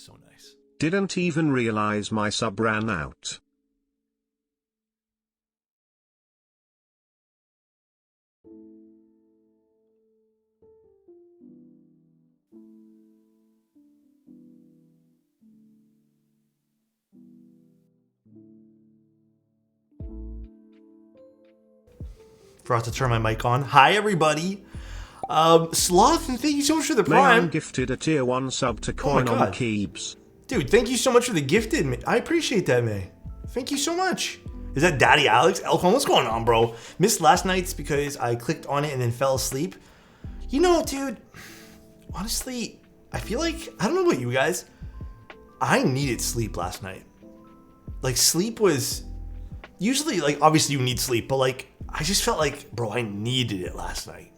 So nice. Didn't even realize my sub ran out. Forgot to turn my mic on. Hi, everybody. Sloth, and thank you so much for the May I'm Prime. gifted a tier 1 sub to coin on God. Keebs. Dude, thank you so much for the gifted. I appreciate that, May. Thank you so much. Is that Daddy Alex? Elcon, what's going on, bro? Missed last night's because I clicked on it and then fell asleep. You know, dude, honestly, I feel like, I don't know about you guys, I needed sleep last night. Like, sleep was, usually, like, obviously you need sleep, but like, I just felt like, bro, I needed it last night.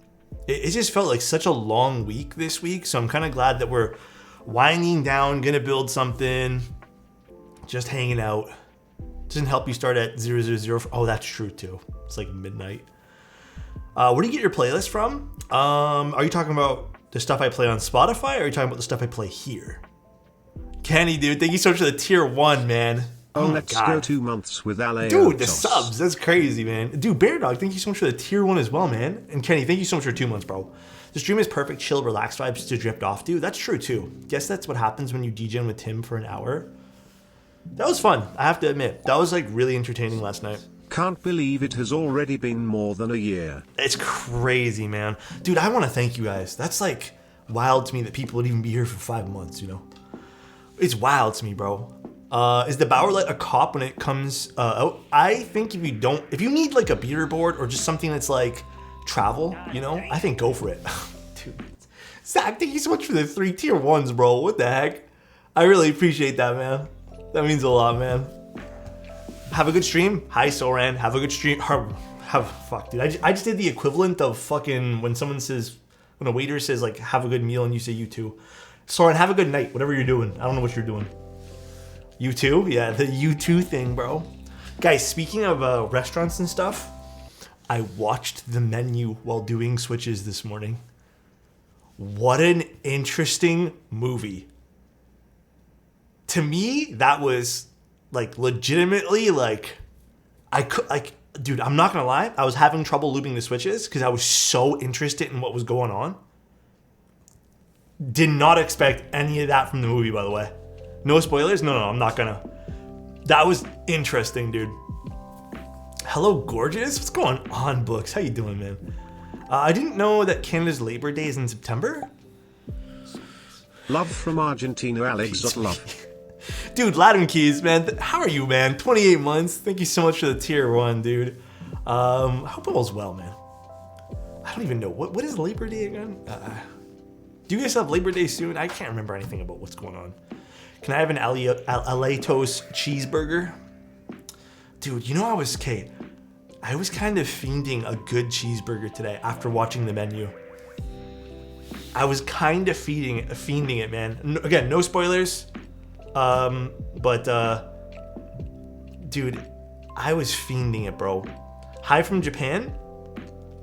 It just felt like such a long week this week, so I'm kind of glad that we're winding down, gonna build something, just hanging out. Doesn't help you start at 000. Oh, that's true too. It's like midnight. Where do you get your playlist from? Are you talking about the stuff I play on Spotify, or are you talking about the stuff I play here? Kenny, dude, thank you so much for the tier 1, man. Oh, let's go 2 months with Alexotos. Dude, the subs, that's crazy, man. Dude, Bear Dog, thank you so much for the tier 1 as well, man. And Kenny, thank you so much for 2 months, bro. The stream is perfect, chill, relaxed vibes to drift off, dude. That's true too. Guess that's what happens when you DJ with Tim for an hour. That was fun, I have to admit. That was like really entertaining last night. Can't believe it has already been more than a year. It's crazy, man. Dude, I want to thank you guys. That's like wild to me that people would even be here for 5 months, you know? It's wild to me, bro. Is the Bauer Light a cop when it comes out? I think if you need like a beater board or just something that's like travel, you know, I think go for it. Dude, Zach, thank you so much for the 3 tier 1s, bro. What the heck? I really appreciate that, man. That means a lot, man. Have a good stream. Hi, Soran. Have a good stream. Fuck, dude. I just did the equivalent of fucking when a waiter says like, have a good meal and you say you too. Soran, have a good night, whatever you're doing. I don't know what you're doing. You too? Yeah, the you too thing, bro. Guys, speaking of restaurants and stuff, I watched the menu while doing switches this morning. What an interesting movie. To me, that was like legitimately like, dude, I'm not gonna lie, I was having trouble looping the switches because I was so interested in what was going on. Did not expect any of that from the movie, by the way. No spoilers? No, I'm not gonna. That was interesting, dude. Hello, gorgeous. What's going on, Books? How you doing, man? I didn't know that Canada's Labor Day is in September. Love from Argentina, Alexotos. Love. Dude, Latin Keys, man. How are you, man? 28 months. Thank you so much for the tier 1, dude. I hope all's well, man. I don't even know. What is Labor Day again? Do you guys have Labor Day soon? I can't remember anything about what's going on. Can I have an Alexotos cheeseburger? Dude, you know I was kind of fiending a good cheeseburger today after watching the menu. I was kind of fiending it, man. Again, no spoilers. But dude, I was fiending it, bro. Hi from Japan.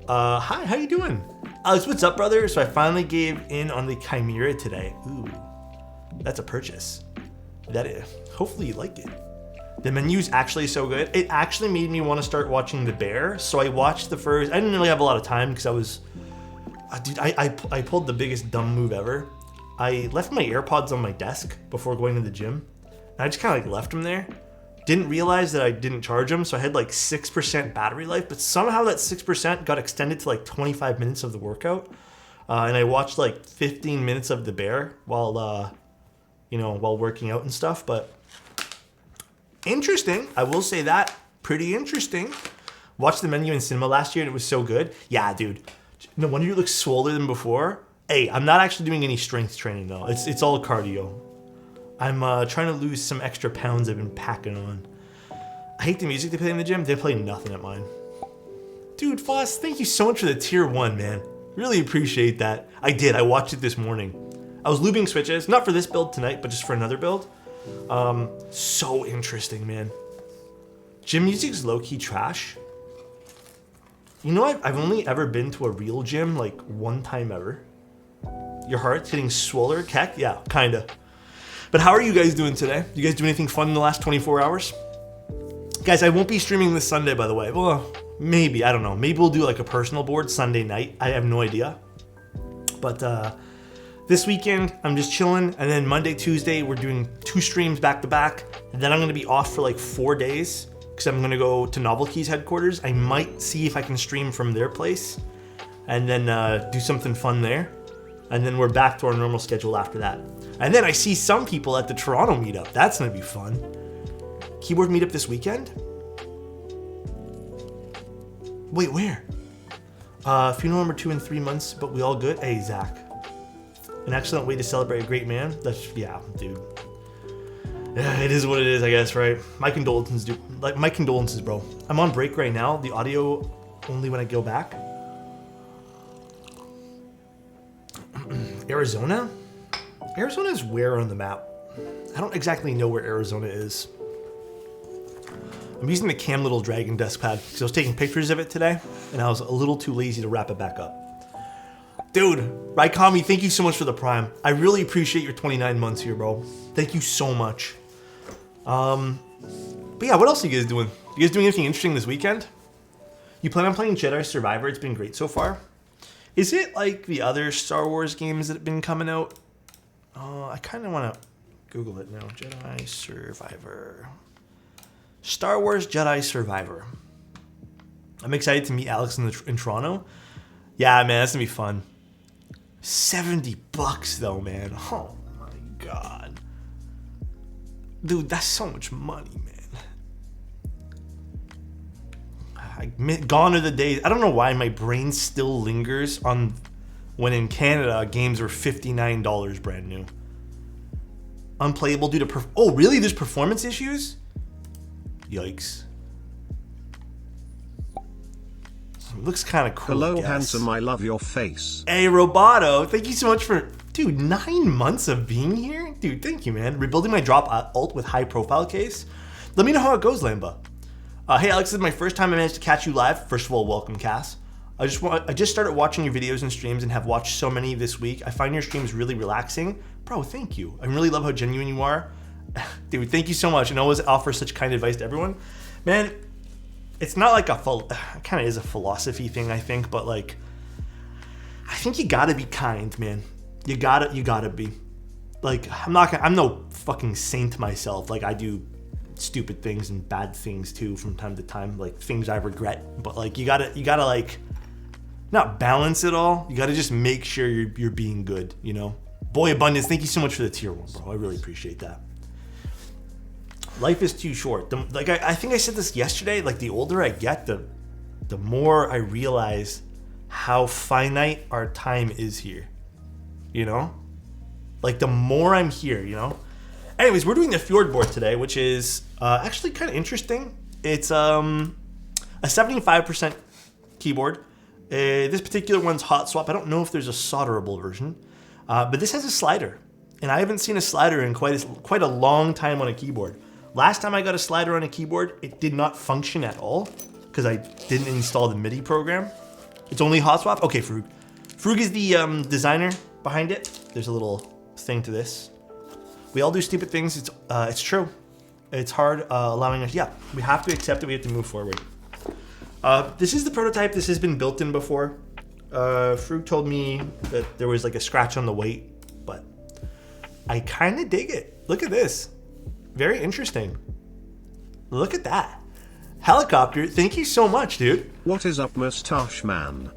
Hi, how you doing? Alex, what's up, brother? So I finally gave in on the Chimera today. Ooh, that's a purchase. That is. Hopefully you like it. The menu's actually so good. It actually made me want to start watching The Bear. So I watched the first. I didn't really have a lot of time because I was. Dude, I pulled the biggest dumb move ever. I left my AirPods on my desk before going to the gym. And I just kind of like left them there. Didn't realize that I didn't charge them, so I had like 6% battery life, but somehow that 6% got extended to like 25 minutes of the workout. And I watched like 15 minutes of The Bear while working out and stuff, but interesting. I will say that, pretty interesting. Watched the menu in cinema last year and it was so good. Yeah, dude. No wonder you look swoller than before. Hey, I'm not actually doing any strength training though. It's all cardio. I'm trying to lose some extra pounds I've been packing on. I hate the music they play in the gym. They play nothing at mine. Dude, Foss, thank you so much for the tier 1, man. Really appreciate that. I did. I watched it this morning. I was looping switches, not for this build tonight, but just for another build. So interesting, man. Gym music's low-key trash. You know, I've only ever been to a real gym like one time ever. Your heart's getting swoller, Keck? Yeah, kinda. But how are you guys doing today? You guys do anything fun in the last 24 hours? Guys, I won't be streaming this Sunday, by the way. Well, maybe, I don't know. Maybe we'll do like a personal board Sunday night. I have no idea. But this weekend, I'm just chilling. And then Monday, Tuesday, we're doing 2 streams back to back. And then I'm going to be off for like 4 days because I'm going to go to Novel Keys headquarters. I might see if I can stream from their place and then do something fun there. And then we're back to our normal schedule after that. And then I see some people at the Toronto meetup. That's going to be fun. Keyboard meetup this weekend? Wait, where? Funeral number 2 in 3 months, but we all good? Hey, Zach. An excellent way to celebrate a great man? That's, yeah, dude. Yeah, it is what it is, I guess, right? My condolences, dude. Like, my condolences, bro. I'm on break right now. The audio only when I go back. Arizona? Arizona is where on the map? I don't exactly know where Arizona is. I'm using the Cam Little Dragon desk pad because I was taking pictures of it today and I was a little too lazy to wrap it back up. Dude, Raikami, thank you so much for the Prime. I really appreciate your 29 months here, bro. Thank you so much. But yeah, what else are you guys doing? You guys doing anything interesting this weekend? You plan on playing Jedi Survivor? It's been great so far. Is it like the other Star Wars games that have been coming out? I kind of want to Google it now. Jedi Survivor. Star Wars Jedi Survivor. I'm excited to meet Alex in Toronto. Yeah, man, that's going to be fun. $70 though, man. Oh my God. Dude, that's so much money, man. Gone are the days. I don't know why my brain still lingers on when in Canada games were $59 brand new. Unplayable due to oh really? There's performance issues? Yikes. It looks kind of cool. Hello, handsome. I love your face. Hey, Roboto. Thank you so much for, dude, 9 months of being here. Dude, thank you, man. Rebuilding my drop alt with high profile case. Let me know how it goes, Lamba. Hey Alex, this is my first time I managed to catch you live. First of all, welcome, Cass. I just started watching your videos and streams and have watched so many this week. I find your streams really relaxing. Bro, thank you. I really love how genuine you are. Dude, thank you so much, and always offer such kind advice to everyone. Man, it's not like it kind of is a philosophy thing, I think, but like, I think you gotta be kind, man. You gotta be. Like, I'm no fucking saint myself. Like, I do stupid things and bad things too from time to time, like things I regret. But like, you gotta like, not balance it all. You gotta just make sure you're being good, you know? Boy Abundance, thank you so much for the tier 1, bro. I really appreciate that. Life is too short. Like I think I said this yesterday, like the older I get, the more I realize how finite our time is here. You know? Like the more I'm here, you know? Anyways, we're doing the Fjordboard today, which is actually kind of interesting. It's a 75% keyboard. This particular one's hot swap. I don't know if there's a solderable version, but this has a slider. And I haven't seen a slider in quite a long time on a keyboard. Last time I got a slider on a keyboard, it did not function at all because I didn't install the MIDI program. It's only hot swap. Okay, Frug. Frug is the designer behind it. There's a little thing to this. We all do stupid things. It's true. It's hard allowing us. Yeah, we have to accept it. We have to move forward. This is the prototype. This has been built in before. Frug told me that there was like a scratch on the weight, but I kind of dig it. Look at this. Very interesting. Look at that. Helicopter, thank you so much, dude. What is up, Mustache Man?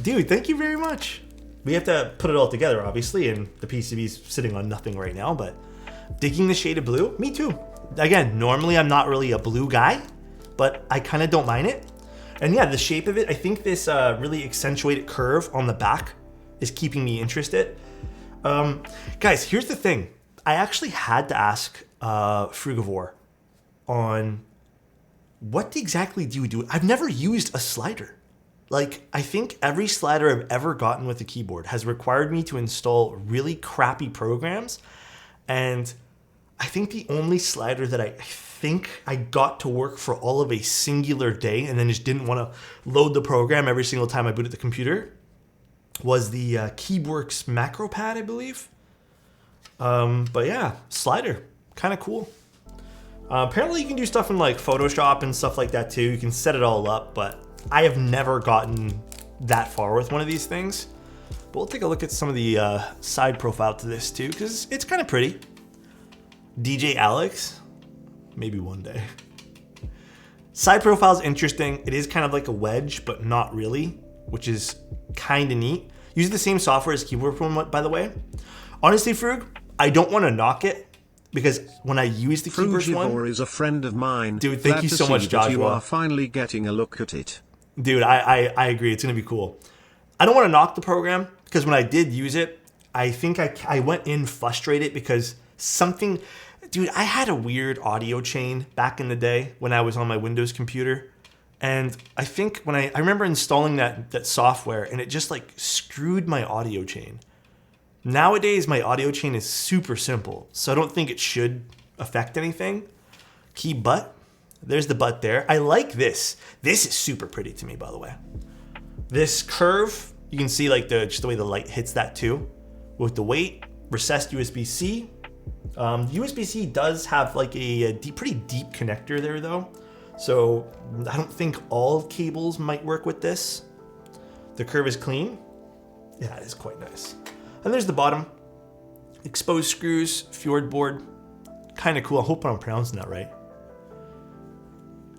Dude, thank you very much. We have to put it all together, obviously, and the PCB's sitting on nothing right now, but digging the shade of blue, me too. Again, normally I'm not really a blue guy, but I kind of don't mind it. And yeah, the shape of it, I think this really accentuated curve on the back is keeping me interested. Guys, here's the thing. I actually had to ask Frugivore on what exactly do you do? I've never used a slider. Like, I think every slider I've ever gotten with a keyboard has required me to install really crappy programs. And I think the only slider that I think I got to work for all of a singular day and then just didn't want to load the program every single time I booted the computer was the Keyworks macro pad, I believe. But yeah, slider, kind of cool. Apparently you can do stuff in like Photoshop and stuff like that too. You can set it all up, but I have never gotten that far with one of these things. But we'll take a look at some of the side profile to this too, because it's kind of pretty. DJ Alex, maybe one day. Side profile is interesting. It is kind of like a wedge, but not really, which is kind of neat. Use the same software as Keyboard Pro, by the way. Honestly, Frug, I don't want to knock it, because when I use the Keyboard one, is a friend of mine. Dude, thank you so much, Joshua. You are finally getting a look at it. Dude, I agree. It's gonna be cool. I don't want to knock the program, because when I did use it, I think I went in frustrated because something. Dude, I had a weird audio chain back in the day when I was on my Windows computer. And I think when I remember installing that software, and it just like screwed my audio chain. Nowadays, my audio chain is super simple, so I don't think it should affect anything. Key butt. There's the butt there. I like this. This is super pretty to me, by the way. This curve, you can see like just the way the light hits that too. With the weight, recessed USB-C. USB-C does have like a pretty deep connector there though. So I don't think all cables might work with this. The curve is clean. Yeah, it is quite nice. And there's the bottom. Exposed screws, Fjordboard. Kind of cool. I hope I'm pronouncing that right.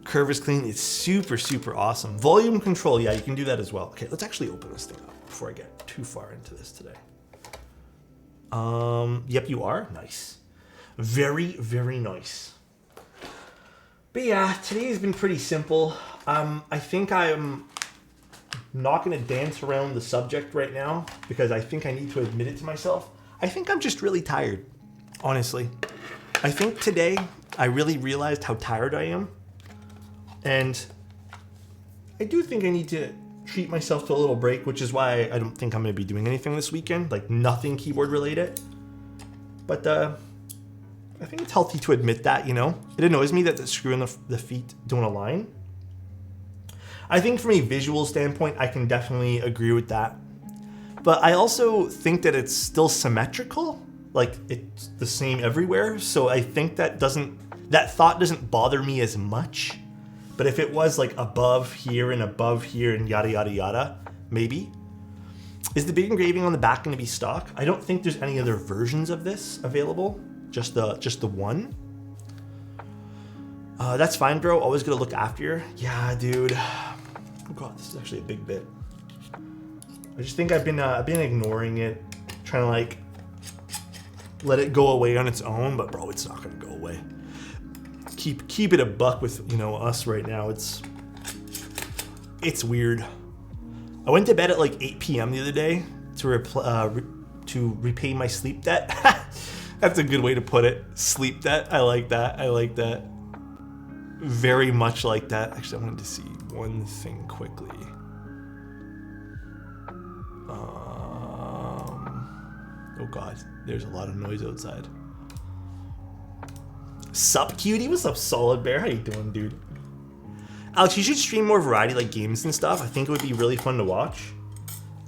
Curve is clean. It's super, super awesome. Volume control. Yeah, you can do that as well. Okay, let's actually open this thing up before I get too far into this today. Yep, you are. Nice. Very, very nice. But yeah, today has been pretty simple. I think I'm not going to dance around the subject right now because I think I need to admit it to myself. I think I'm just really tired, honestly. I think today I really realized how tired I am. And I do think I need to treat myself to a little break, which is why I don't think I'm going to be doing anything this weekend, like nothing keyboard related. But I think it's healthy to admit that, you know? It annoys me that the screw and the feet don't align. I think from a visual standpoint, I can definitely agree with that. But I also think that it's still symmetrical, like it's the same everywhere. So I think that thought doesn't bother me as much. But if it was like above here and yada, yada, yada, maybe. Is the big engraving on the back going to be stock? I don't think there's any other versions of this available. Just the one. That's fine, bro. Always gonna look after you. Yeah, dude. Oh god, this is actually a big bit. I just think I've been ignoring it, trying to like let it go away on its own. But bro, it's not gonna go away. Keep it a buck with us right now. It's weird. I went to bed at like 8 p.m. the other day to repay my sleep debt. That's a good way to put it. Sleep debt. I like that. I like that. Very much like that. Actually, I wanted to see one thing quickly. Oh god, there's a lot of noise outside. Sup, cutie? What's up, Solid Bear? How you doing, dude? Alex, you should stream more variety like games and stuff. I think it would be really fun to watch.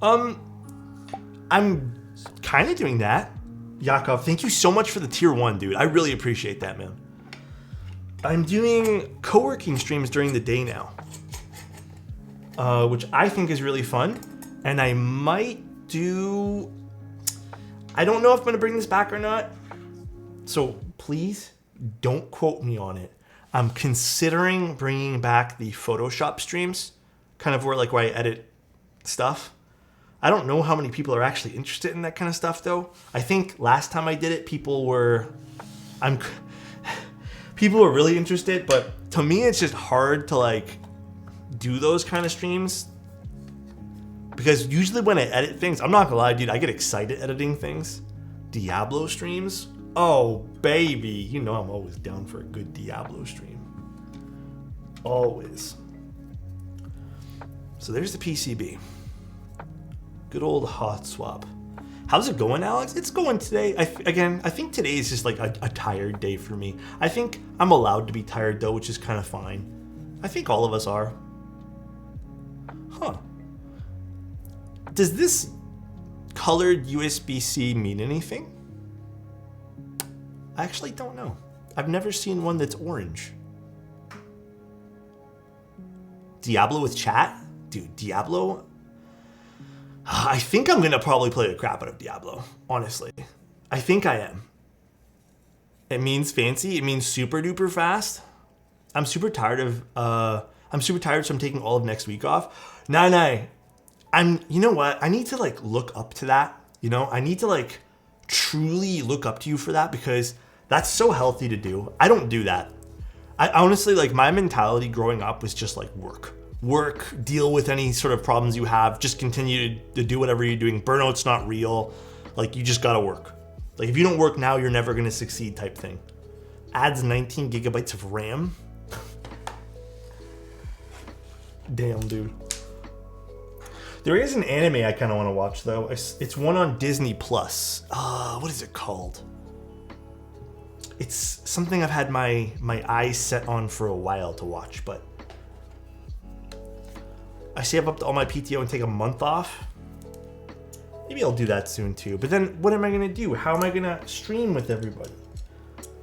I'm kind of doing that. Yakov, thank you so much for the tier 1, dude. I really appreciate that, man. I'm doing co-working streams during the day now, which I think is really fun. And I might do... I don't know if I'm going to bring this back or not. So please don't quote me on it. I'm considering bringing back the Photoshop streams, kind of where I edit stuff. I don't know how many people are actually interested in that kind of stuff, though. I think last time I did it, people were really interested, but to me, it's just hard to do those kind of streams because usually when I edit things, I'm not gonna lie, dude, I get excited editing things. Diablo streams, oh baby, you know I'm always down for a good Diablo stream. Always. So there's the PCB. Good old hot swap. How's it going, Alex? It's going today. I think today is just a tired day for me. I think I'm allowed to be tired though, which is kind of fine. I think all of us are. Huh. Does this colored USB-C mean anything? I actually don't know. I've never seen one that's orange. Diablo with chat? Dude, Diablo? I think I'm gonna probably play the crap out of Diablo, honestly. I think I am. It means fancy, it means super duper fast. I'm super tired, so I'm taking all of next week off. Nah. You know what? I need to like look up to that. You know, I need to like truly look up to you for that because that's so healthy to do. I don't do that. I honestly, like, my mentality growing up was just like work, deal with any sort of problems you have, just continue to do whatever you're doing. Burnout's not real. Like, you just gotta work. Like, if you don't work now, you're never gonna succeed type thing. Adds 19 gigabytes of RAM. Damn, dude. There is an anime I kind of want to watch though. It's one on Disney Plus. What is it called? It's something I've had my eyes set on for a while to watch, but I save up all my PTO and take a month off. Maybe I'll do that soon too. But then what am I gonna do? How am I gonna stream with everybody?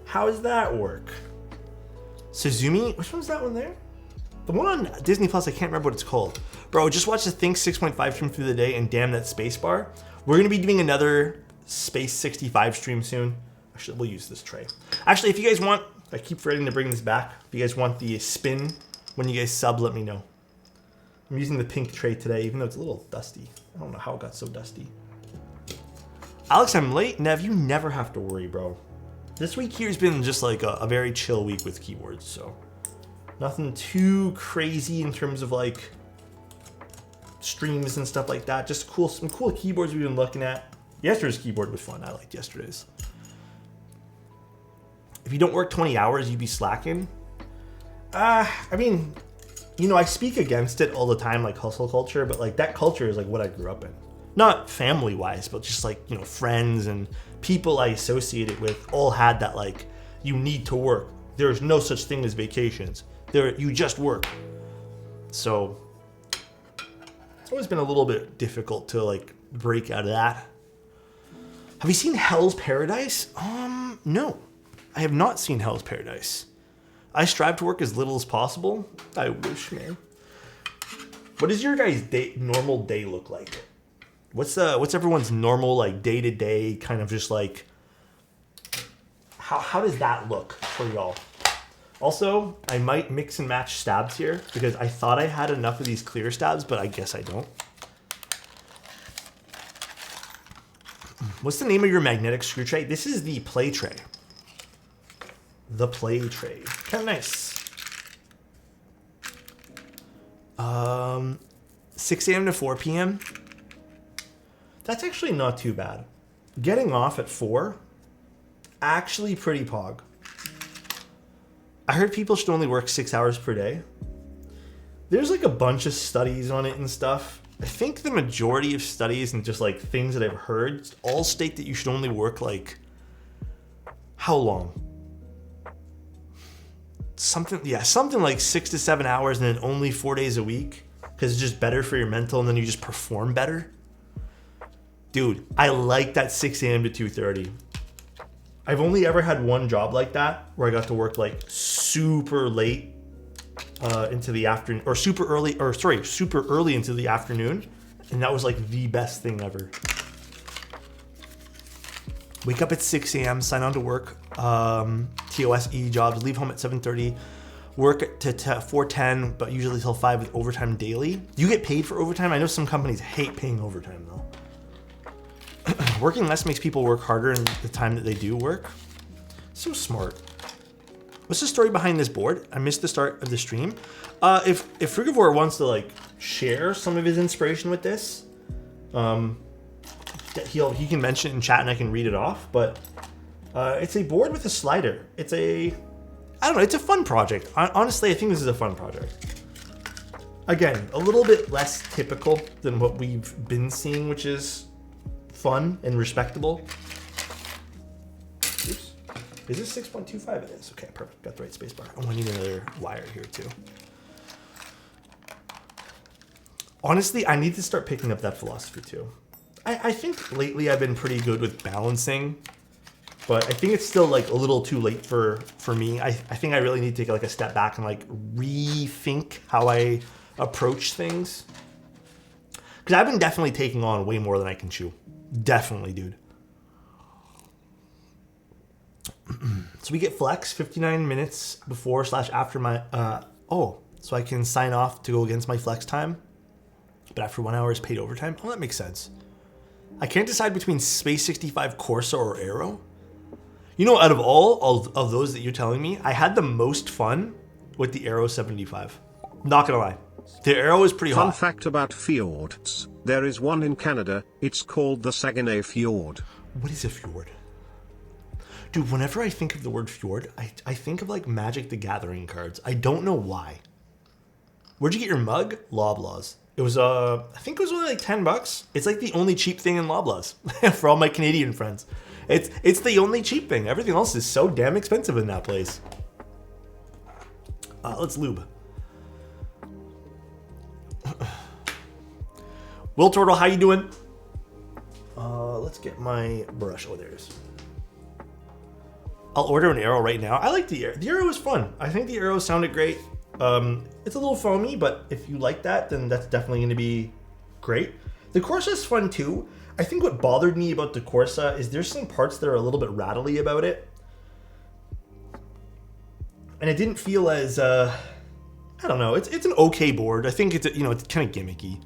How does that work? Suzumi? Which one's that one there? The one on Disney Plus, I can't remember what it's called. Bro, just watch the Think 6.5 stream through the day and damn that space bar. We're gonna be doing another Space 65 stream soon. Actually, we'll use this tray. Actually, if you guys want, I keep forgetting to bring this back. If you guys want the spin, when you guys sub, let me know. I'm using the pink tray today, even though it's a little dusty. I don't know how it got so dusty. Alex, I'm late. Nev, you never have to worry, bro. This week here's been just like a very chill week with keyboards, so nothing too crazy in terms of like streams and stuff like that. Just some cool keyboards we've been looking at. Yesterday's keyboard was fun. I liked yesterday's. If you don't work 20 hours, you'd be slacking. I mean, you know, I speak against it all the time, like hustle culture, but like that culture is like what I grew up in. Not family wise, but just like, you know, friends and people I associated with all had that like, you need to work. There's no such thing as vacations. You just work. So it's always been a little bit difficult to like break out of that. Have you seen Hell's Paradise? No, I have not seen Hell's Paradise. I strive to work as little as possible. I wish, man. What does your guys' normal day look like? What's everyone's normal like day-to-day kind of just like, how does that look for y'all? Also, I might mix and match stabs here because I thought I had enough of these clear stabs, but I guess I don't. What's the name of your magnetic screw tray? This is the play tray. The play tray. Kind of nice. 6 a.m. to 4 p.m. That's actually not too bad. Getting off at 4, actually pretty pog. I heard people should only work 6 hours per day. There's like a bunch of studies on it and stuff. I think the majority of studies and just like things that I've heard all state that you should only work like, how long? Something like 6 to 7 hours and then only 4 days a week because it's just better for your mental and then you just perform better. Dude, I like that 6 a.m. to 2:30. I've only ever had one job like that where I got to work like super late into the afternoon or super early into the afternoon. And that was like the best thing ever. Wake up at 6 a.m., sign on to work, TOSE jobs, leave home at 7:30, work to 4:10, but usually till 5 with overtime daily. You get paid for overtime? I know some companies hate paying overtime though. Working less makes people work harder in the time that they do work. So smart. What's the story behind this board? I missed the start of the stream. If Frugivore wants to like share some of his inspiration with this, he can mention it in chat and I can read it off. But it's a board with a slider. It's a fun project. Honestly, I think this is a fun project. Again, a little bit less typical than what we've been seeing, which is fun and respectable. Oops. Is this 6.25? It is. Okay, perfect. Got the right space bar. Oh, I need another wire here too. Honestly, I need to start picking up that philosophy too. I think lately I've been pretty good with balancing but I think it's still like a little too late for me. I think I really need to take like a step back and like rethink how I approach things. Because I've been definitely taking on way more than I can chew. Definitely, dude. So we get flex 59 minutes before / after my, so I can sign off to go against my flex time. But after 1 hour is paid overtime. Oh, that makes sense. I can't decide between Space 65 Corsa or Aero. You know, out of all of those that you're telling me, I had the most fun with the Aero 75. Not gonna lie. The Aero is pretty hot. Fun fact about fjords. There is one in Canada. It's called the Saguenay Fjord. What is a fjord? Dude, whenever I think of the word fjord, I think of like Magic the Gathering cards. I don't know why. Where'd you get your mug? Loblaws. It was, I think it was only like $10. It's like the only cheap thing in Loblaws for all my Canadian friends. It's the only cheap thing. Everything else is so damn expensive in that place. Let's lube. Will Turtle, how you doing? Let's get my brush. Oh, there it is. I'll order an Aero right now. I like the Aero. The Aero is fun. I think the Aero sounded great. It's a little foamy, but if you like that, then that's definitely going to be great. The Corsa is fun too. I think what bothered me about the Corsa is there's some parts that are a little bit rattly about it. And it didn't feel as, I don't know, it's an okay board. I think it's, it's kind of gimmicky.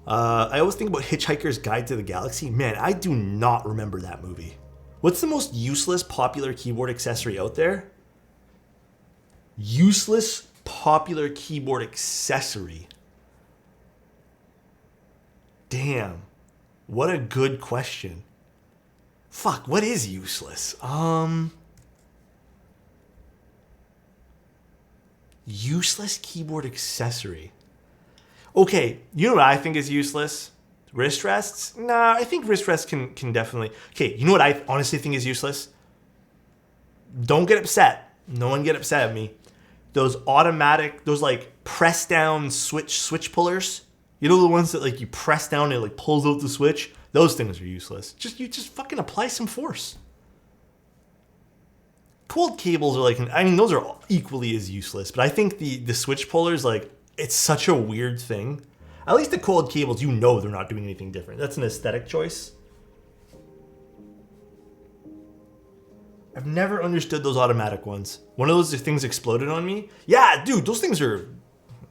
I always think about Hitchhiker's Guide to the Galaxy. Man, I do not remember that movie. What's the most useless popular keyboard accessory out there? Useless popular keyboard accessory. Damn. What a good question. Fuck, what is useless? Useless keyboard accessory. Okay, you know what I think is useless? Wrist rests? Nah, I think wrist rests can definitely... Okay, you know what I honestly think is useless? Don't get upset. No one get upset at me. Those automatic, those like press down switch pullers. You know the ones that like you press down and it like pulls out the switch? Those things are useless. You just fucking apply some force. Cold cables are like, those are equally as useless, but I think the switch pullers, like, it's such a weird thing. At least the cold cables, they're not doing anything different. That's an aesthetic choice. I've never understood those automatic ones. One of those things exploded on me. Yeah, dude, those things are...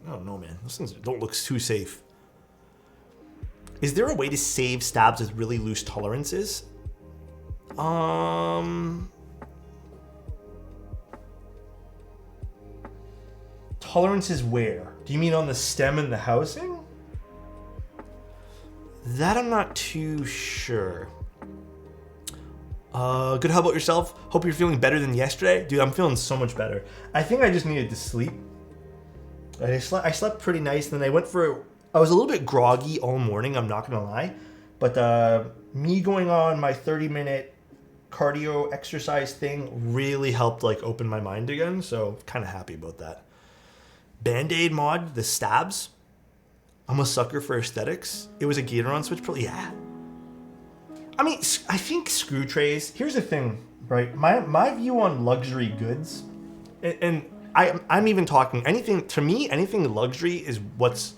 I don't know, man. Those things don't look too safe. Is there a way to save stabs with really loose tolerances? Tolerances where? Do you mean on the stem and the housing? That I'm not too sure. Good, how about yourself? Hope you're feeling better than yesterday. Dude, I'm feeling so much better. I think I just needed to sleep. I slept pretty nice, then I was a little bit groggy all morning, I'm not gonna lie. But me going on my 30-minute cardio exercise thing really helped like open my mind again, so kind of happy about that. Band-Aid mod, the stabs. I'm a sucker for aesthetics. It was a Gatoron switch pull. Yeah. I mean, I think screw trays. Here's the thing, right? My view on luxury goods, and I'm even talking anything. To me, anything luxury is what's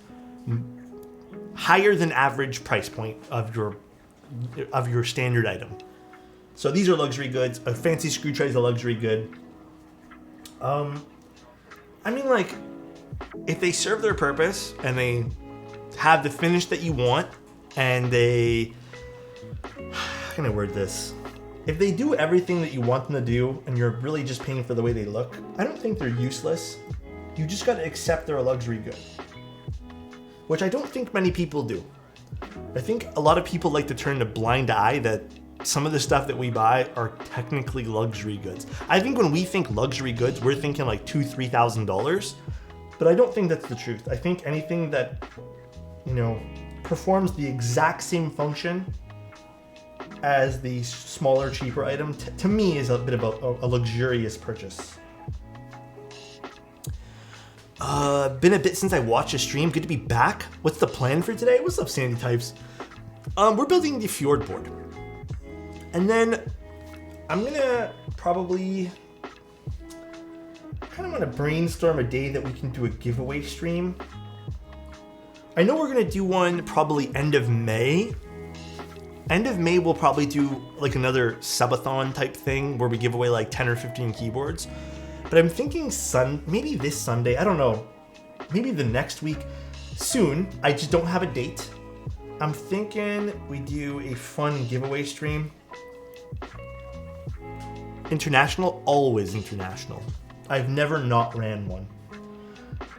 higher than average price point of your standard item. So these are luxury goods. A fancy screw tray is a luxury good. I mean, like, if they serve their purpose and they have the finish that you want, and they, how can I word this? If they do everything that you want them to do, and you're really just paying for the way they look, I don't think they're useless. You just gotta accept they're a luxury good, which I don't think many people do. I think a lot of people like to turn a blind eye that some of the stuff that we buy are technically luxury goods. I think when we think luxury goods, we're thinking like $2,000, $3,000, but I don't think that's the truth. I think anything that, performs the exact same function as the smaller, cheaper item, to me is a bit of a luxurious purchase. Been a bit since I watched a stream. Good to be back. What's the plan for today? What's up, Sandy Types? We're building the Fjordboard. And then I'm gonna probably kind of want to brainstorm a day that we can do a giveaway stream. I know we're gonna do one probably end of May. End of May we'll probably do like another subathon type thing where we give away like 10 or 15 keyboards. But I'm thinking maybe this Sunday, I don't know, maybe the next week, soon. I just don't have a date. I'm thinking we do a fun giveaway stream. International, always international. I've never not ran one.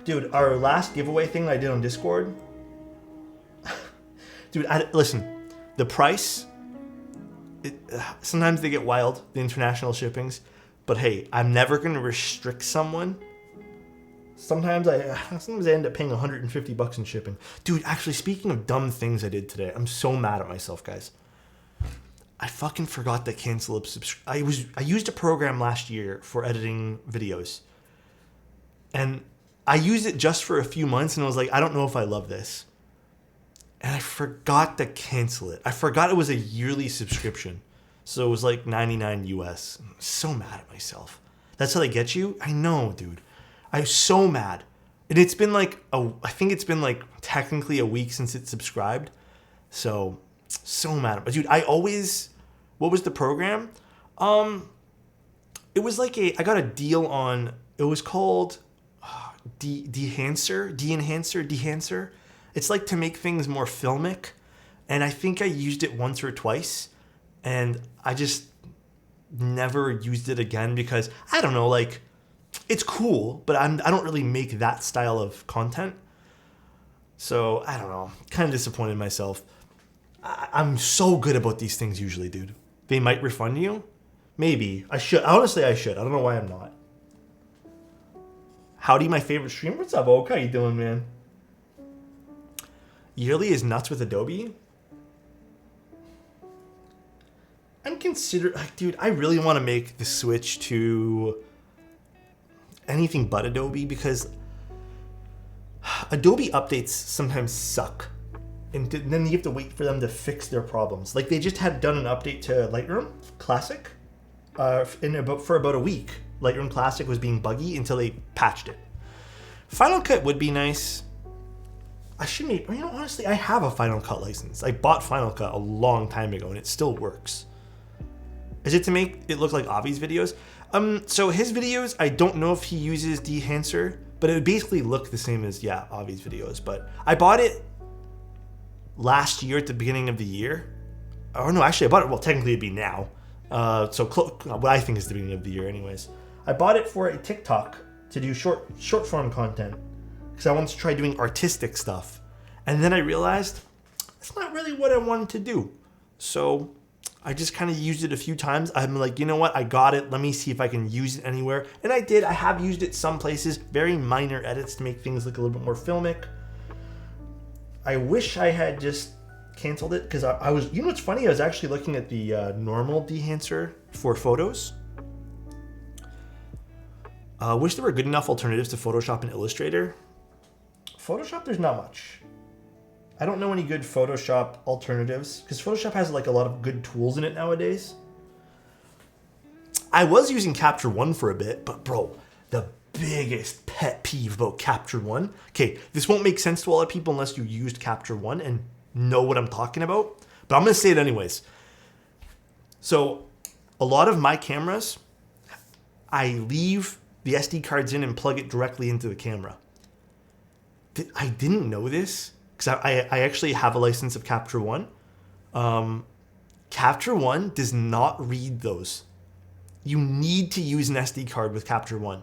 Dude, our last giveaway thing I did on Discord. Dude, listen, the price, sometimes they get wild, the international shippings. But hey, I'm never going to restrict someone. Sometimes I end up paying $150 in shipping. Dude, actually, speaking of dumb things I did today, I'm so mad at myself, guys. I fucking forgot to cancel a subscription. I used a program last year for editing videos. And I used it just for a few months and I was like, I don't know if I love this. And I forgot to cancel it. I forgot it was a yearly subscription. So it was like $99 US. I'm so mad at myself. That's how they get you? I know, dude. I'm so mad. And it's been like, I think it's been like technically a week since it subscribed. So mad at me. Dude, what was the program? It was like I got a deal on, it was called De-Enhancer. It's like to make things more filmic. And I think I used it once or twice. And I just never used it again because, I don't know, like, it's cool, but I don't really make that style of content. So, I don't know. Kind of disappointed in myself. I'm so good about these things usually, dude. They might refund you. Maybe. I should. Honestly, I should. I don't know why I'm not. Howdy, my favorite streamer. What's up, Oak? How you doing, man? Yearly is nuts with Adobe. I'm considering, like, dude, I really want to make the switch to anything but Adobe because Adobe updates sometimes suck. And then you have to wait for them to fix their problems. Like they just had done an update to Lightroom Classic for about a week. Lightroom Classic was being buggy until they patched it. Final Cut would be nice. I should make, honestly, I have a Final Cut license. I bought Final Cut a long time ago and it still works. Is it to make it look like Avi's videos? So his videos, I don't know if he uses De-Enhancer, but it would basically look the same as, Avi's videos. But I bought it last year at the beginning of the year. Oh no, actually I bought it, well technically it'd be now. What I think is the beginning of the year anyways. I bought it for a TikTok to do short form content because I wanted to try doing artistic stuff. And then I realized it's not really what I wanted to do. So I just kind of used it a few times. I'm like, you know what? I got it. Let me see if I can use it anywhere. And I did. I have used it some places. Very minor edits to make things look a little bit more filmic. I wish I had just canceled it because I was, what's funny? I was actually looking at the normal De-Enhancer for photos. Wish there were good enough alternatives to Photoshop and Illustrator. Photoshop, there's not much. I don't know any good Photoshop alternatives because Photoshop has like a lot of good tools in it nowadays. I was using Capture One for a bit, but bro, the biggest pet peeve about Capture One. Okay, this won't make sense to a lot of people unless you used Capture One and know what I'm talking about, but I'm gonna say it anyways. So a lot of my cameras, I leave the SD cards in and plug it directly into the camera. I didn't know this because I actually have a license of Capture One. Capture One does not read those. You need to use an SD card with Capture One.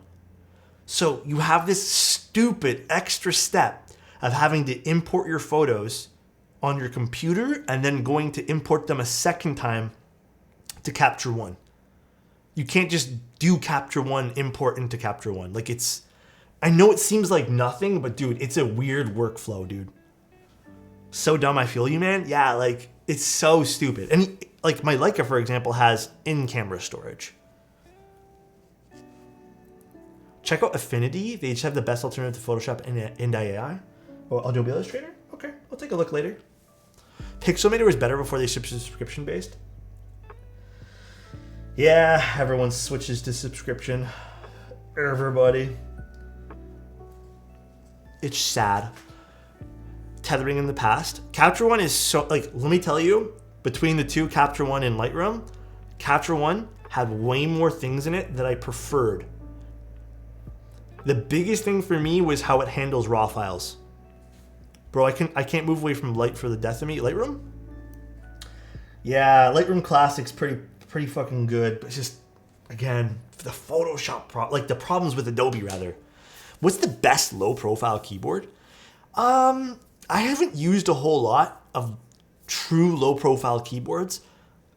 So you have this stupid extra step of having to import your photos on your computer and then going to import them a second time to Capture One. You can't just do Capture One, import into Capture One. Like I know it seems like nothing, but dude, it's a weird workflow, dude. So dumb, I feel you, man. Yeah, like it's so stupid. And like my Leica, for example, has in-camera storage. Check out Affinity. They just have the best alternative to Photoshop and AI. Or Adobe Illustrator? Okay, I'll take a look later. Pixelmator was better before they shipped subscription-based. Yeah, everyone switches to subscription. Everybody. It's sad. Tethering in the past. Capture One is so, like, let me tell you, between the two, Capture One and Lightroom, Capture One had way more things in it that I preferred. The biggest thing for me was how it handles raw files. Bro, I can't move away from Light for the death of me. Lightroom? Yeah, Lightroom Classic's pretty fucking good. But it's just, again, the Photoshop like the problems with Adobe rather. What's the best low profile keyboard? I haven't used a whole lot of true low profile keyboards.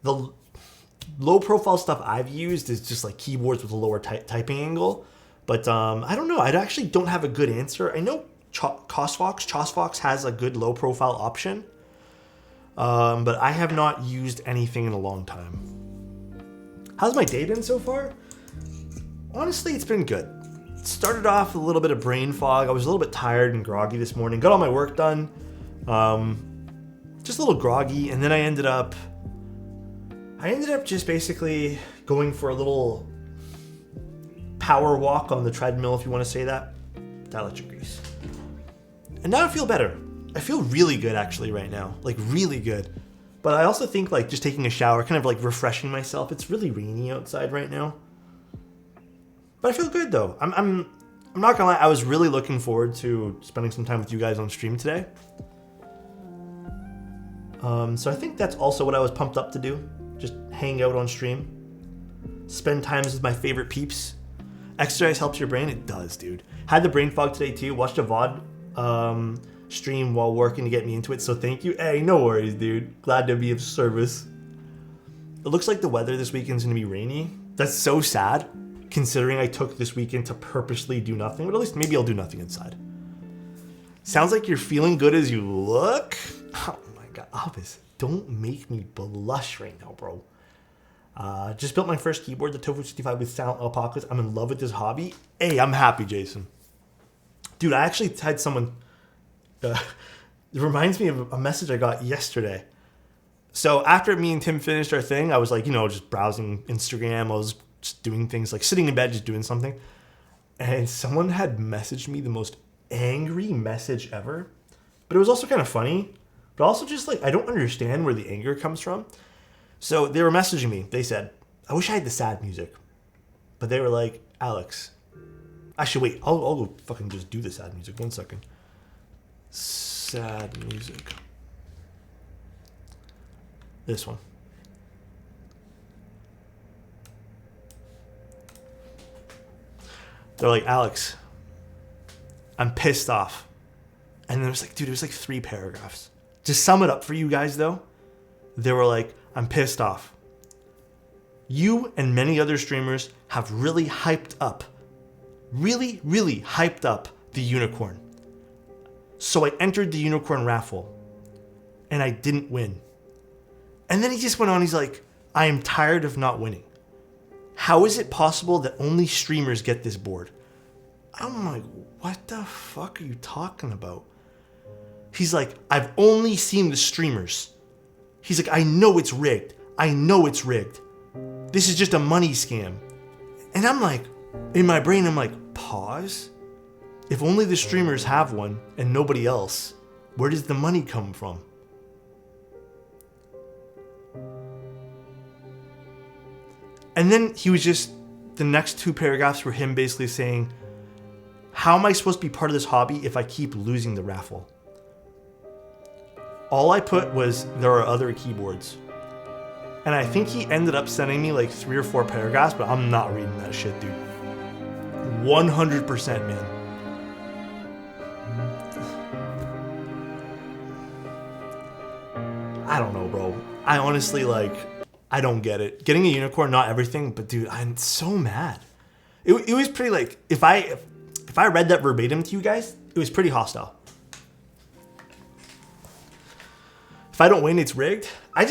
The low profile stuff I've used is just like keyboards with a lower typing angle. But I don't know. I actually don't have a good answer. I know ChosFox has a good low profile option. But I have not used anything in a long time. How's my day been so far? Honestly, it's been good. It started off with a little bit of brain fog. I was a little bit tired and groggy this morning. Got all my work done. Just a little groggy. And then I ended up just basically going for a little power walk on the treadmill, if you want to say that. Dial grease. And now I feel better. I feel really good actually right now. Like really good. But I also think like just taking a shower, kind of like refreshing myself. It's really rainy outside right now. But I feel good though. I'm not gonna lie, I was really looking forward to spending some time with you guys on stream today. So I think that's also what I was pumped up to do. Just hang out on stream. Spend times with my favorite peeps. Exercise helps your brain. It does, dude. Had the brain fog today too. Watched a VOD stream while working to get me into it. So thank you. Hey, no worries, dude. Glad to be of service. It looks like the weather this weekend's gonna be rainy. That's so sad, considering I took this weekend to purposely do nothing. But at least maybe I'll do nothing inside. Sounds like you're feeling good as you look. Oh my god, Obvious. Don't make me blush right now, bro. Just built my first keyboard, the Tofu 65 with Silent Alpacas. I'm in love with this hobby. Hey, I'm happy, Jason. Dude, I actually had someone... it reminds me of a message I got yesterday. So after me and Tim finished our thing, I was like, just browsing Instagram. I was just doing things, like sitting in bed, just doing something. And someone had messaged me the most angry message ever. But it was also kind of funny. But also just like, I don't understand where the anger comes from. So they were messaging me. They said, I wish I had the sad music. But they were like, Alex, actually, wait, I'll go fucking just do the sad music. 1 second. Sad music. This one. They're like, Alex, I'm pissed off. And then it was like, dude, it was like 3 paragraphs. To sum it up for you guys, though, they were like, I'm pissed off. You and many other streamers have really hyped up the unicorn. So I entered the unicorn raffle and I didn't win. And then he just went on, he's like, I am tired of not winning. How is it possible that only streamers get this board? I'm like, what the fuck are you talking about? He's like, I've only seen the streamers. He's like, I know it's rigged. I know it's rigged. This is just a money scam. And I'm like, in my brain, I'm like, pause? If only the streamers have one and nobody else, where does the money come from? And then he was just, the next 2 paragraphs were him basically saying, how am I supposed to be part of this hobby if I keep losing the raffle? All I put was, there are other keyboards. And I think he ended up sending me like 3 or 4 paragraphs, but I'm not reading that shit, dude. 100%, man. I don't know, bro. I honestly, I don't get it. Getting a unicorn, not everything, but dude, I'm so mad. It was pretty, if I read that verbatim to you guys, it was pretty hostile. If I don't win, it's rigged. I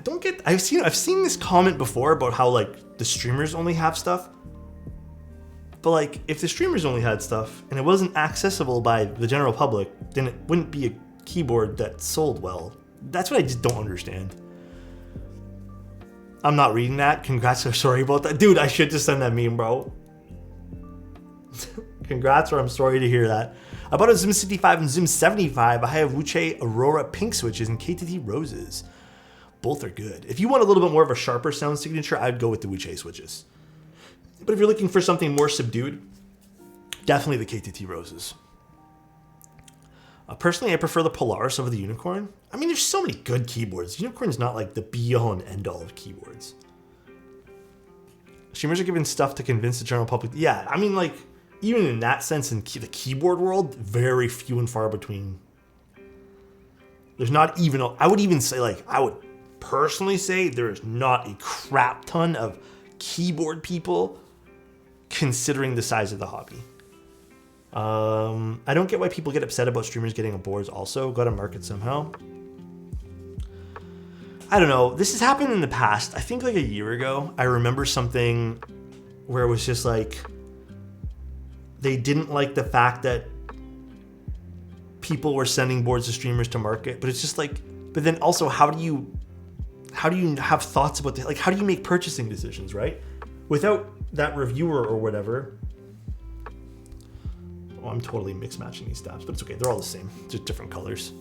don't get, I've seen this comment before about how, the streamers only have stuff. But, if the streamers only had stuff, and it wasn't accessible by the general public, then it wouldn't be a keyboard that sold well. That's what I just don't understand. I'm not reading that. Congrats. I'm sorry about that. Dude, I should just send that meme, bro. Congrats, or I'm sorry to hear that. I bought a Zoom 65 and Zoom 75. I have Wuche Aurora pink switches and KTT roses. Both are good. If you want a little bit more of a sharper sound signature, I'd go with the Wuche switches. But if you're looking for something more subdued, definitely the KTT roses. Personally, I prefer the Polaris over the Unicorn. I mean, there's so many good keyboards. Unicorn's not like the be-all and end-all of keyboards. Streamers are giving stuff to convince the general public. Yeah, I mean, like, even in that sense, in the keyboard world, very few and far between. There's not even, I would even say, like, I would personally say there's not a crap ton of keyboard people considering the size of the hobby. I don't get why people get upset about streamers getting a boards also. Got to market somehow. I don't know. This has happened in the past. I think like a year ago, I remember something where it was just like, they didn't like the fact that people were sending boards to streamers to market, but it's just like, but then also how do you have thoughts about that? Like, how do you make purchasing decisions, right? Without that reviewer or whatever. Oh, I'm totally mix matching these tabs, but it's okay. They're all the same, just different colors.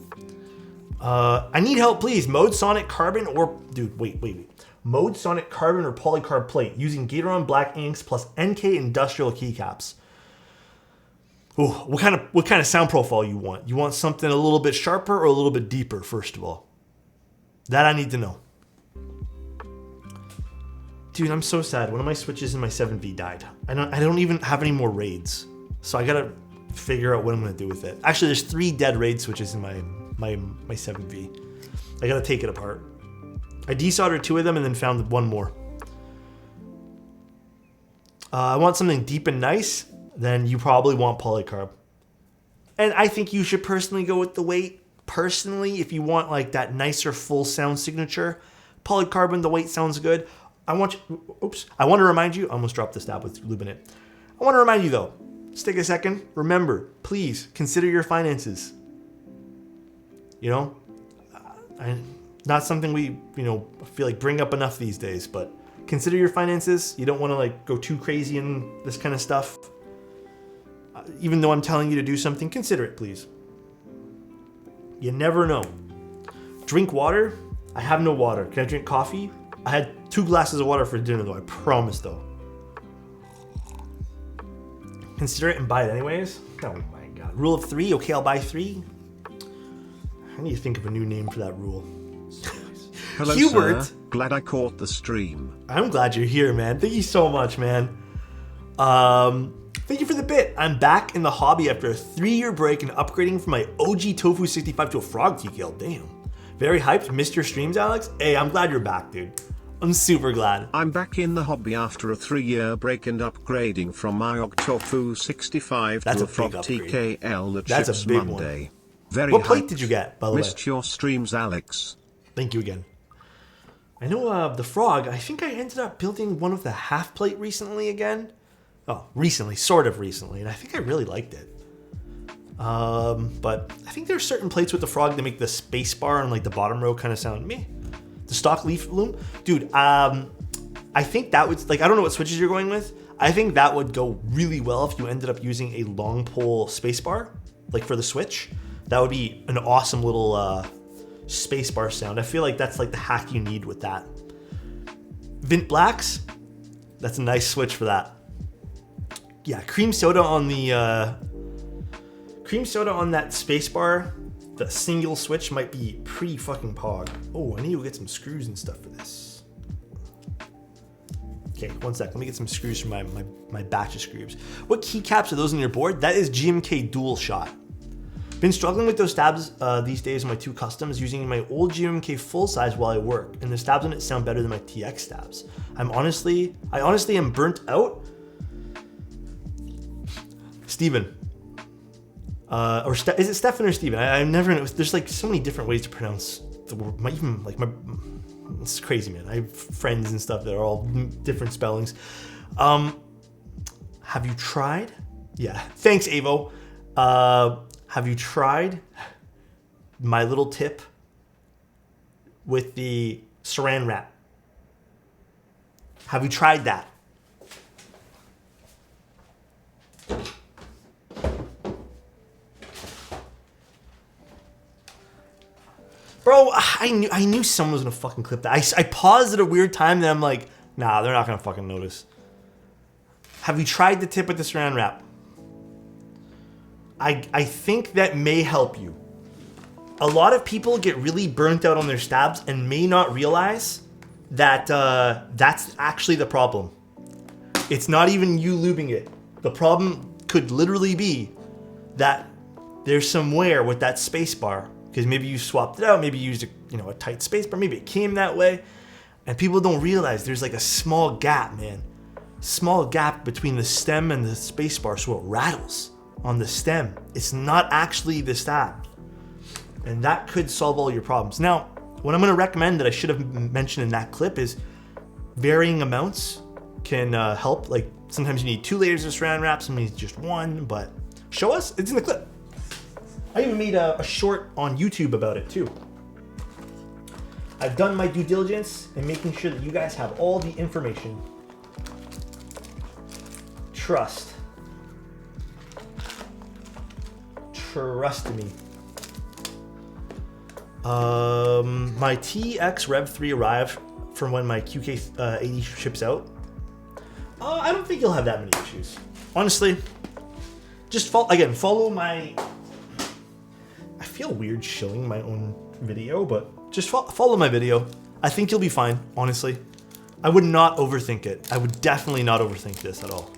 I need help, please. Mode Sonic Carbon or, dude, wait. Mode Sonic Carbon or Polycarb plate using Gateron Black inks plus NK Industrial keycaps. Oh, what kind of sound profile you want? You want something a little bit sharper or a little bit deeper, first of all? That I need to know. Dude, I'm so sad. One of my switches in my 7V died. I don't even have any more raids. So I gotta figure out what I'm gonna do with it. Actually, there's 3 dead raid switches in my 7V. I gotta take it apart. I desoldered 2 of them and then found 1 more. I want something deep and nice. Then you probably want polycarb. And I think you should personally go with the weight. Personally, if you want like that nicer full sound signature, polycarb and the weight sounds good. I want to remind you, I almost dropped the stab with lube in it. I want to remind you though, just take a second. Remember, please consider your finances. You know, not something we, feel like bring up enough these days, but consider your finances. You don't want to like go too crazy in this kind of stuff. Even though I'm telling you to do something, consider it, please. You never know. Drink water. I have no water. Can I drink coffee? I had 2 glasses of water for dinner though, I promise though. Consider it and buy it anyways. Oh my God. Rule of 3. Okay, I'll buy 3. I need to think of a new name for that rule. Hello, Hubert. sir. Glad I caught the stream. I'm glad you're here, man. Thank you so much, man. Thank you for the bit. I'm back in the hobby after a 3-year break and upgrading from my OG Tofu 65 to a Frog TKL. Damn. Very hyped. Missed your streams, Alex. Hey, I'm glad you're back, dude. I'm super glad. I'm back in the hobby after a 3-year break and upgrading from my OG Tofu 65 to a Frog TKL that That's ships a big Monday. one. Very What plate hyped. did you get, by the way? Missed your streams, Alex. Thank you again. I know the Frog, I think I ended up building one of the half plate recently again. Oh, sort of recently, and I think I really liked it. But I think there's certain plates with the Frog that make the space bar on like the bottom row kind of sound me. The stock leaf loom, dude. I think that would I don't know what switches you're going with. I think that would go really well if you ended up using a long pole space bar, like for the switch. That would be an awesome little space bar sound. I feel like that's like the hack you need with that. Vint Blacks, that's a nice switch for that. Yeah, cream soda on that space bar, the single switch might be pretty fucking pog. Oh, I need to get some screws and stuff for this. Okay, one sec. Let me get some screws from my batch of screws. What keycaps are those on your board? That is GMK Dual Shot. Been struggling with those stabs these days on my 2 customs, using my old GMK full size while I work, and the stabs on it sound better than my TX stabs. I honestly am burnt out. Steven. Is it Stefan or Steven? I've never know. There's like so many different ways to pronounce the word. It's crazy, man. I have friends and stuff that are all different spellings. Have you tried? Yeah. Thanks, Avo. Have you tried my little tip with the saran wrap? Have you tried that? Bro, I knew someone was gonna fucking clip that. I paused at a weird time, then I'm like, nah, they're not gonna fucking notice. Have you tried the tip with the saran wrap? I think that may help you. A lot of people get really burnt out on their stabs and may not realize that that's actually the problem. It's not even you lubing it. The problem could literally be that there's some wear with that space bar, because maybe you swapped it out, maybe you used a tight space bar, maybe it came that way, and people don't realize there's like a small gap, man. Small gap between the stem and the space bar, so it rattles on the stem. It's not actually the stab, and that could solve all your problems. Now, what I'm going to recommend that I should have mentioned in that clip is varying amounts can help. Like sometimes you need 2 layers of saran wrap, sometimes just 1, but show us, it's in the clip. I even made a short on YouTube about it too. I've done my due diligence in making sure that you guys have all the information. Trust me. My TX Rev 3 arrived from when my QK80 ships out. I don't think you'll have that many issues. Honestly, just follow my... I feel weird showing my own video, but just follow my video. I think you'll be fine, honestly. I would not overthink it. I would definitely not overthink this at all.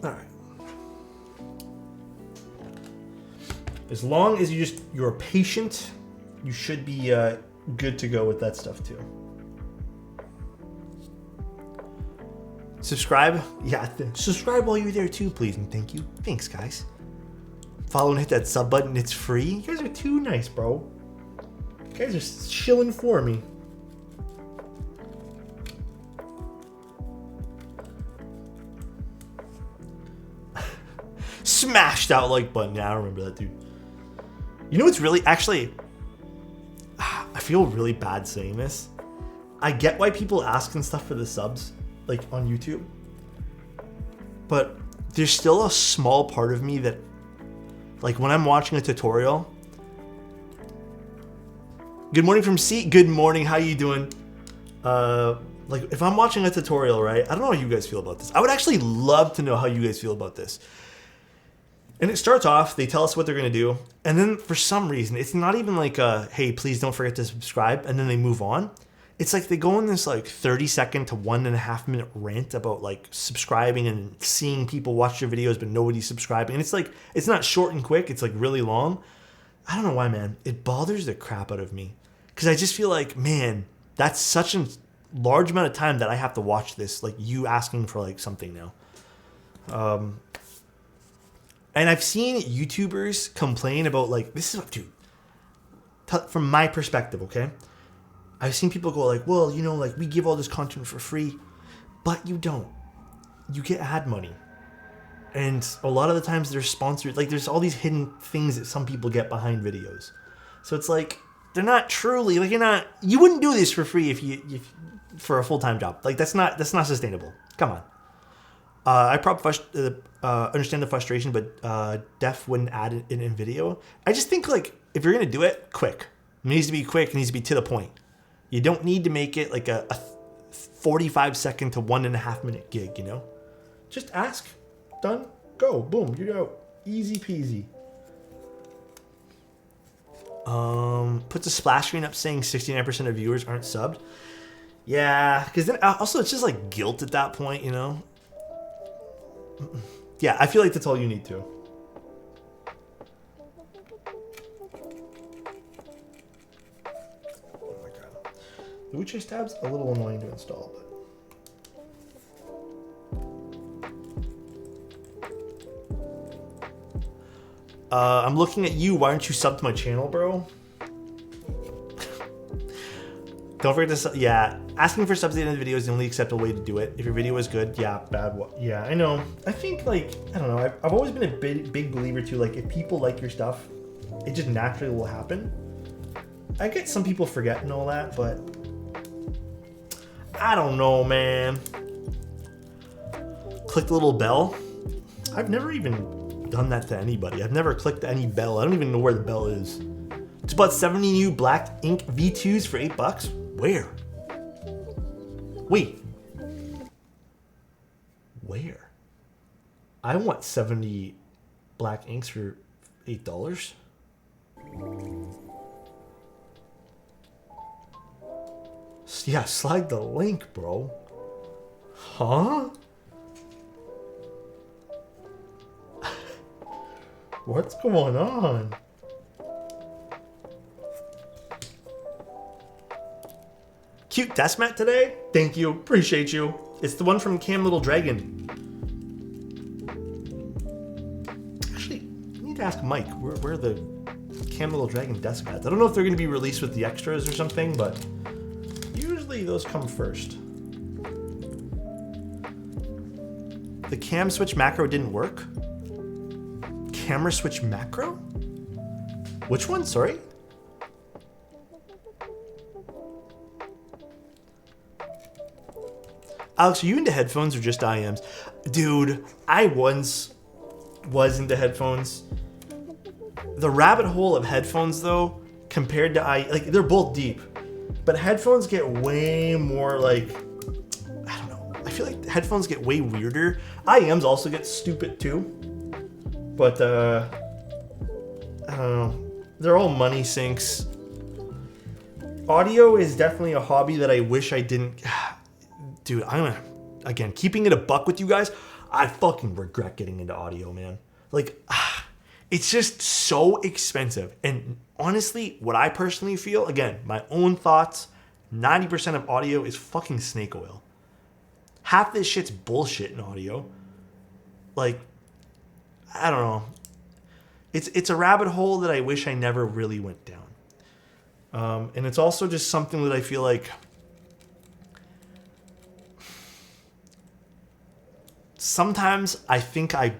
All right. As long as you're patient, you should be good to go with that stuff too. Subscribe, yeah. Subscribe while you're there too, please and thank you. Thanks, guys. Follow and hit that sub button. It's free. You guys are too nice, bro. You guys are shilling for me. Smash that like button. Yeah, I remember that, dude. You know what's really... Actually, I feel really bad saying this. I get why people ask and stuff for the subs, like on YouTube. But there's still a small part of me that, like when I'm watching a tutorial... Good morning from C. Good morning. How you doing? Like if I'm watching a tutorial, right? I don't know how you guys feel about this. I would actually love to know how you guys feel about this. And it starts off, they tell us what they're going to do. And then for some reason, it's not even like hey, please don't forget to subscribe. And then they move on. It's like they go in this like 30-second to 1.5 minute rant about like subscribing and seeing people watch their videos, but nobody's subscribing. And it's like, it's not short and quick. It's like really long. I don't know why, man. It bothers the crap out of me. Because I just feel like, man, that's such a large amount of time that I have to watch this. Like you asking for like something now. And I've seen YouTubers complain about like, this is what, dude, from my perspective, okay? I've seen people go like, well, you know, like we give all this content for free, but you don't. You get ad money. And a lot of the times they're sponsored. Like there's all these hidden things that some people get behind videos. So it's like, they're not truly, like you wouldn't do this for free if for a full-time job. Like that's not sustainable. Come on. I probably understand the frustration, but Def wouldn't add it in video. I just think like if you're gonna do it, quick. It needs to be quick. It needs to be to the point. You don't need to make it like a 45-second to 1.5 minute gig. You know, just ask, done, go, boom, you go, easy peasy. Puts a splash screen up saying 69% of viewers aren't subbed. Yeah, because then also it's just like guilt at that point, you know. Yeah, I feel like that's all you need to. Oh my god. The WeChat tab's a little annoying to install, but... I'm looking at you. Why aren't you subbed to my channel, bro? Don't forget to sub. Yeah, asking for subs at the end of the video is the only acceptable way to do it. If your video is good, yeah, bad one. Yeah, I know. I think, like, I don't know. I've always been a big believer too. Like, if people like your stuff, it just naturally will happen. I get some people forgetting all that, but I don't know, man. Click the little bell. I've never even done that to anybody. I've never clicked any bell. I don't even know where the bell is. It's about 70 new black ink V2s for $8. Where? Wait. Where? I want 70 black inks for $8. Yeah, slide the link, bro. Huh? What's going on? Cute desk mat today? Thank you. Appreciate you. It's the one from Cam Little Dragon. Actually, I need to ask Mike where the Cam Little Dragon desk mats. I don't know if they're going to be released with the extras or something, but usually those come first. The cam switch macro didn't work? Camera switch macro? Which one? Sorry? Alex, are you into headphones or just IMs? Dude, I once was into headphones. The rabbit hole of headphones, though, compared to like they're both deep, but headphones get way more like, I don't know. I feel like headphones get way weirder. IMs also get stupid too, but I don't know. They're all money sinks. Audio is definitely a hobby that I wish I didn't. Dude, again, keeping it a buck with you guys, I fucking regret getting into audio, man. Like, it's just so expensive. And honestly, what I personally feel, again, my own thoughts, 90% of audio is fucking snake oil. Half this shit's bullshit in audio. Like, I don't know. It's a rabbit hole that I wish I never really went down. And it's also just something that I feel like sometimes I think I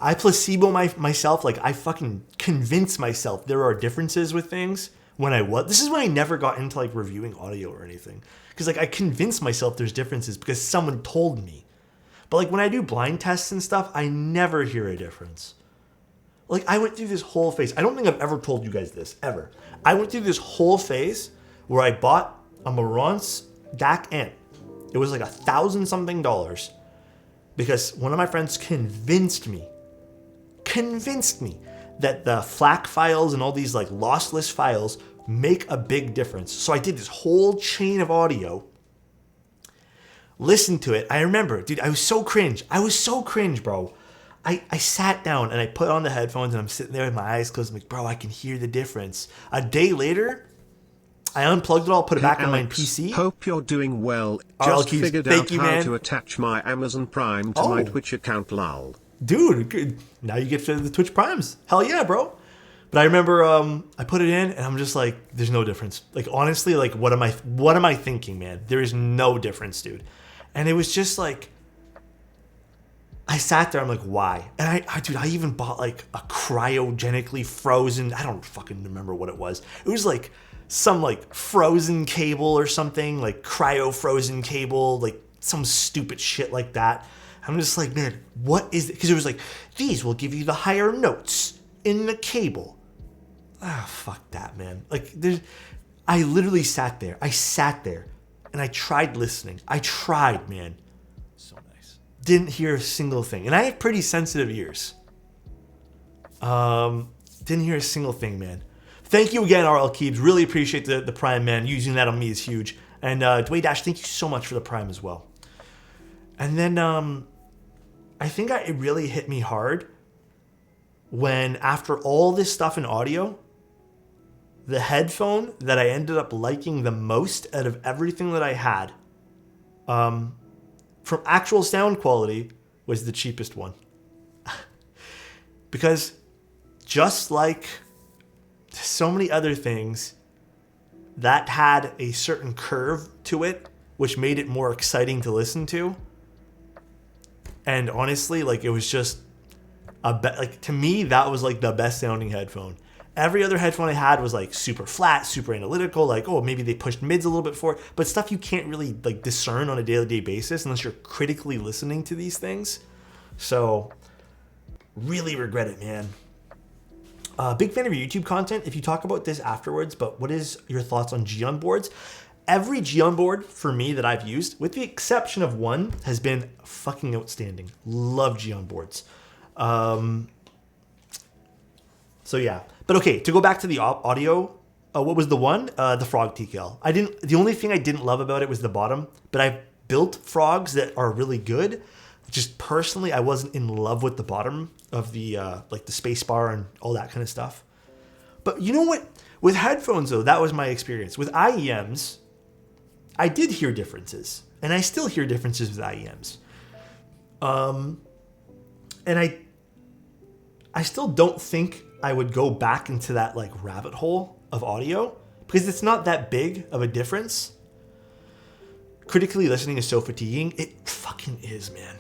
placebo myself. Like, I fucking convince myself there are differences with things when this is when I never got into like reviewing audio or anything. Because like I convince myself there's differences because someone told me. But like when I do blind tests and stuff, I never hear a difference. Like I went through this whole phase. I don't think I've ever told you guys this, ever. I went through this whole phase where I bought a Marantz DAC amp. It was like $1,000 something because one of my friends convinced me that the FLAC files and all these like lossless files make a big difference. So I did this whole chain of audio, listened to it. I remember, dude, I was so cringe, bro. I sat down and I put on the headphones and I'm sitting there with my eyes closed. I'm like, bro, I can hear the difference. A day later, I unplugged it all, put it back on my PC. Hope you're doing well. Just figured out how to attach my Amazon Prime to my Twitch account, lol. Dude, good. Now you get to the Twitch Primes. Hell yeah, bro. But I remember I put it in and I'm just like, there's no difference. Like honestly, like what am I thinking, man? There is no difference, dude. And it was just like, I sat there, I'm like, why? And I even bought like a cryogenically frozen, I don't fucking remember what it was. It was like some like frozen cable or something, like cryo frozen cable, like some stupid shit like that. I'm just like, man, what is it? Because it was like, these will give you the higher notes in the cable. Ah, fuck that, man. Like, I literally sat there. And I tried listening. I tried, man. So nice. Didn't hear a single thing. And I have pretty sensitive ears. Didn't hear a single thing, man. Thank you again, RL Keebs. Really appreciate the Prime, man. Using that on me is huge. And Dwayne Dash, thank you so much for the Prime as well. And then I think it really hit me hard when, after all this stuff in audio, the headphone that I ended up liking the most out of everything that I had, from actual sound quality, was the cheapest one. Because just like so many other things, that had a certain curve to it, which made it more exciting to listen to. And honestly, like, it was just like, to me, that was like the best sounding headphone. Every other headphone I had was like super flat, super analytical, like, oh, maybe they pushed mids a little bit forward, but stuff you can't really like discern on a day-to-day basis unless you're critically listening to these things. So really regret it, man. Big fan of your YouTube content. If you talk about this afterwards, but what is your thoughts on Geon boards? Every Geon board for me that I've used, with the exception of one, has been fucking outstanding. Love Geon boards. So yeah, but okay, to go back to the audio, what was the one? The Frog TKL. The only thing I didn't love about it was the bottom, but I've built frogs that are really good. Just personally, I wasn't in love with the bottom of the, like the space bar and all that kind of stuff. But you know what? With headphones though, that was my experience. With IEMs, I did hear differences, and I still hear differences with IEMs. And I still don't think I would go back into that like rabbit hole of audio because it's not that big of a difference. Critically listening is so fatiguing. It fucking is, man.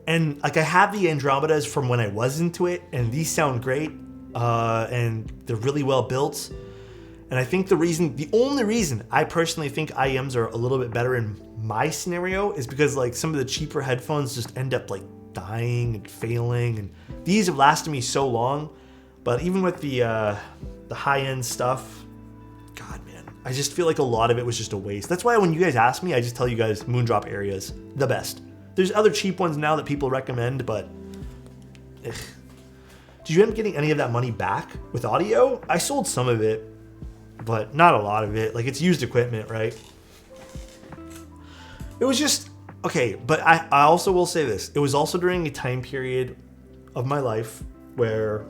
And like I have the Andromedas from when I was into it, and these sound great, and they're really well built. And I think the only reason I personally think IEMs are a little bit better in my scenario is because like some of the cheaper headphones just end up like dying and failing, and these have lasted me so long. But even with the high-end stuff, God, man, I just feel like a lot of it was just a waste. That's why when you guys ask me, I just tell you guys Moondrop Areas, the best. There's other cheap ones now that people recommend, but ugh. Did you end up getting any of that money back with audio? I sold some of it, but not a lot of it. Like, it's used equipment, right? It was just, okay, but I also will say this. It was also during a time period of my life where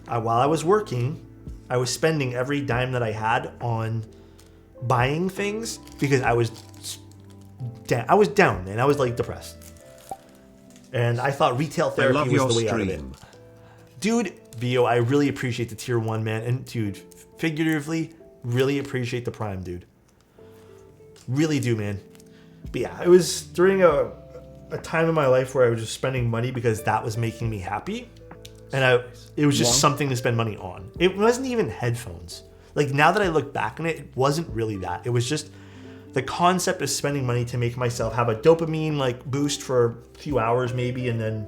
while I was working, I was spending every dime that I had on buying things because I was down, man. I was like depressed. And I thought retail therapy was the way out of it. Dude, Vio, I really appreciate the tier 1, man. And dude, figuratively, really appreciate the Prime, dude. Really do, man. But yeah, it was during a time in my life where I was just spending money because that was making me happy. And it was just something to spend money on. It wasn't even headphones. Like, now that I look back on it, it wasn't really that. It was just the concept of spending money to make myself have a dopamine like boost for a few hours maybe, and then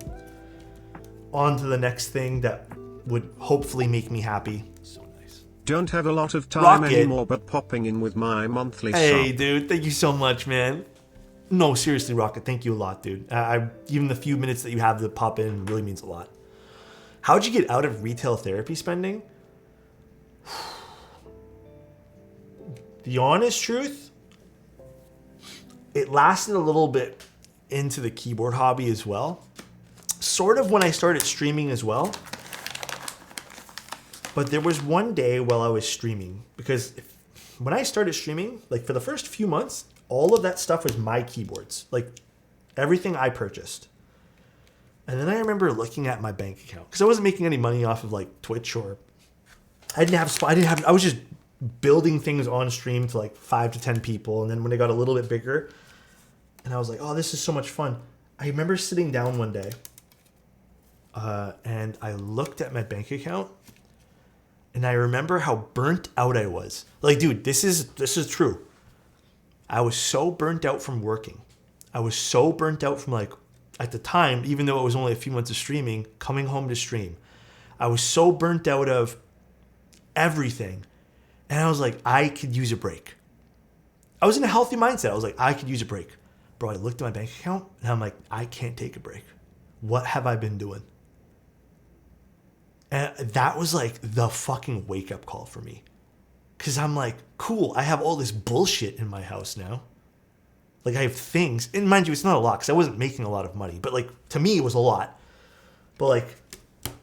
on to the next thing that would hopefully make me happy. So nice. Don't have a lot of time Rocket. anymore, but popping in with my monthly Hey, sub. dude, thank you so much, man. No, seriously, Rocket, thank you a lot, dude. Even the few minutes that you have to pop in really means a lot. How'd you get out of retail therapy spending? The honest truth, it lasted a little bit into the keyboard hobby as well. Sort of when I started streaming as well. But there was one day while I was streaming, because when I started streaming, like for the first few months, all of that stuff was my keyboards. Like everything I purchased. And then I remember looking at my bank account because I wasn't making any money off of like Twitch, or I was just building things on stream to like 5 to 10 people. And then when it got a little bit bigger, and I was like, oh, this is so much fun. I remember sitting down one day and I looked at my bank account, and I remember how burnt out I was. Like, dude, this is true. I was so burnt out from working. I was so burnt out from like, at the time, even though it was only a few months of streaming, coming home to stream. I was so burnt out of everything. And I was like, I could use a break. I was in a healthy mindset. I was like, I could use a break. Bro, I looked at my bank account and I'm like, I can't take a break. What have I been doing? And that was like the fucking wake up call for me. Because I'm like, cool, I have all this bullshit in my house now. Like, I have things, and mind you, it's not a lot because I wasn't making a lot of money, but like, to me, it was a lot. But like,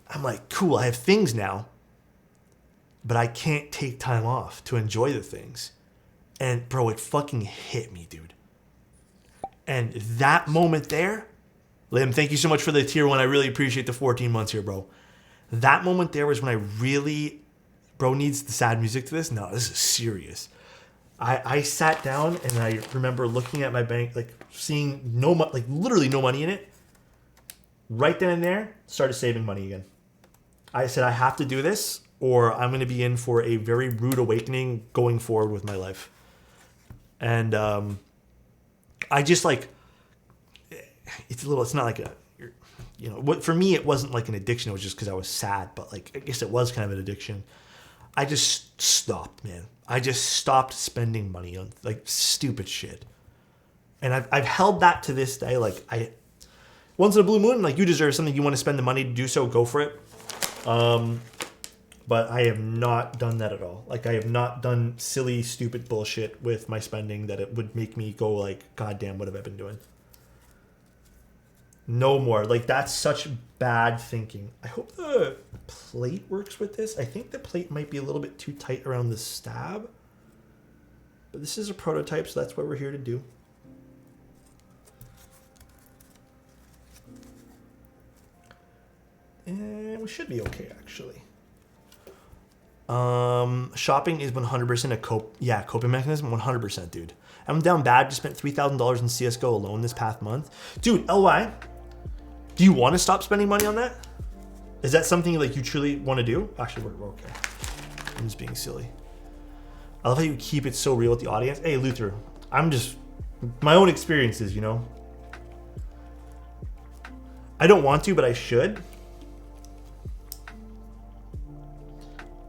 I'm like, cool, I have things now, but I can't take time off to enjoy the things. And bro, it fucking hit me, dude. And that moment there, Lim, thank you so much for the tier 1. I really appreciate the 14 months here, bro. That moment there was when I really, bro needs the sad music to this. No, this is serious. I sat down and I remember looking at my bank, like seeing literally no money in it. Right then and there, started saving money again. I said, I have to do this or I'm going to be in for a very rude awakening going forward with my life. And I just like, it's not like for me, it wasn't like an addiction. It was just because I was sad, but like, I guess it was kind of an addiction. I just stopped, man. I just stopped spending money on like stupid shit. And I've held that to this day. Like once in a blue moon, like you deserve something, you want to spend the money to do so, go for it. But I have not done that at all. Like I have not done silly, stupid bullshit with my spending that it would make me go like, God damn, what have I been doing? No more. Like that's such bad thinking. I hope the plate works with this. I think the plate might be a little bit too tight around the stab. But this is a prototype, so that's what we're here to do. And we should be okay, actually. Shopping is 100% a coping mechanism. 100%, dude. I'm down bad. Just spent $3,000 in CSGO alone this past month. Dude, LY, do you want to stop spending money on that? Is that something like you truly want to do? Actually, we're okay. I'm just being silly. I love how you keep it so real with the audience. Hey, Luther, I'm just my own experiences, you know. I don't want to, but I should.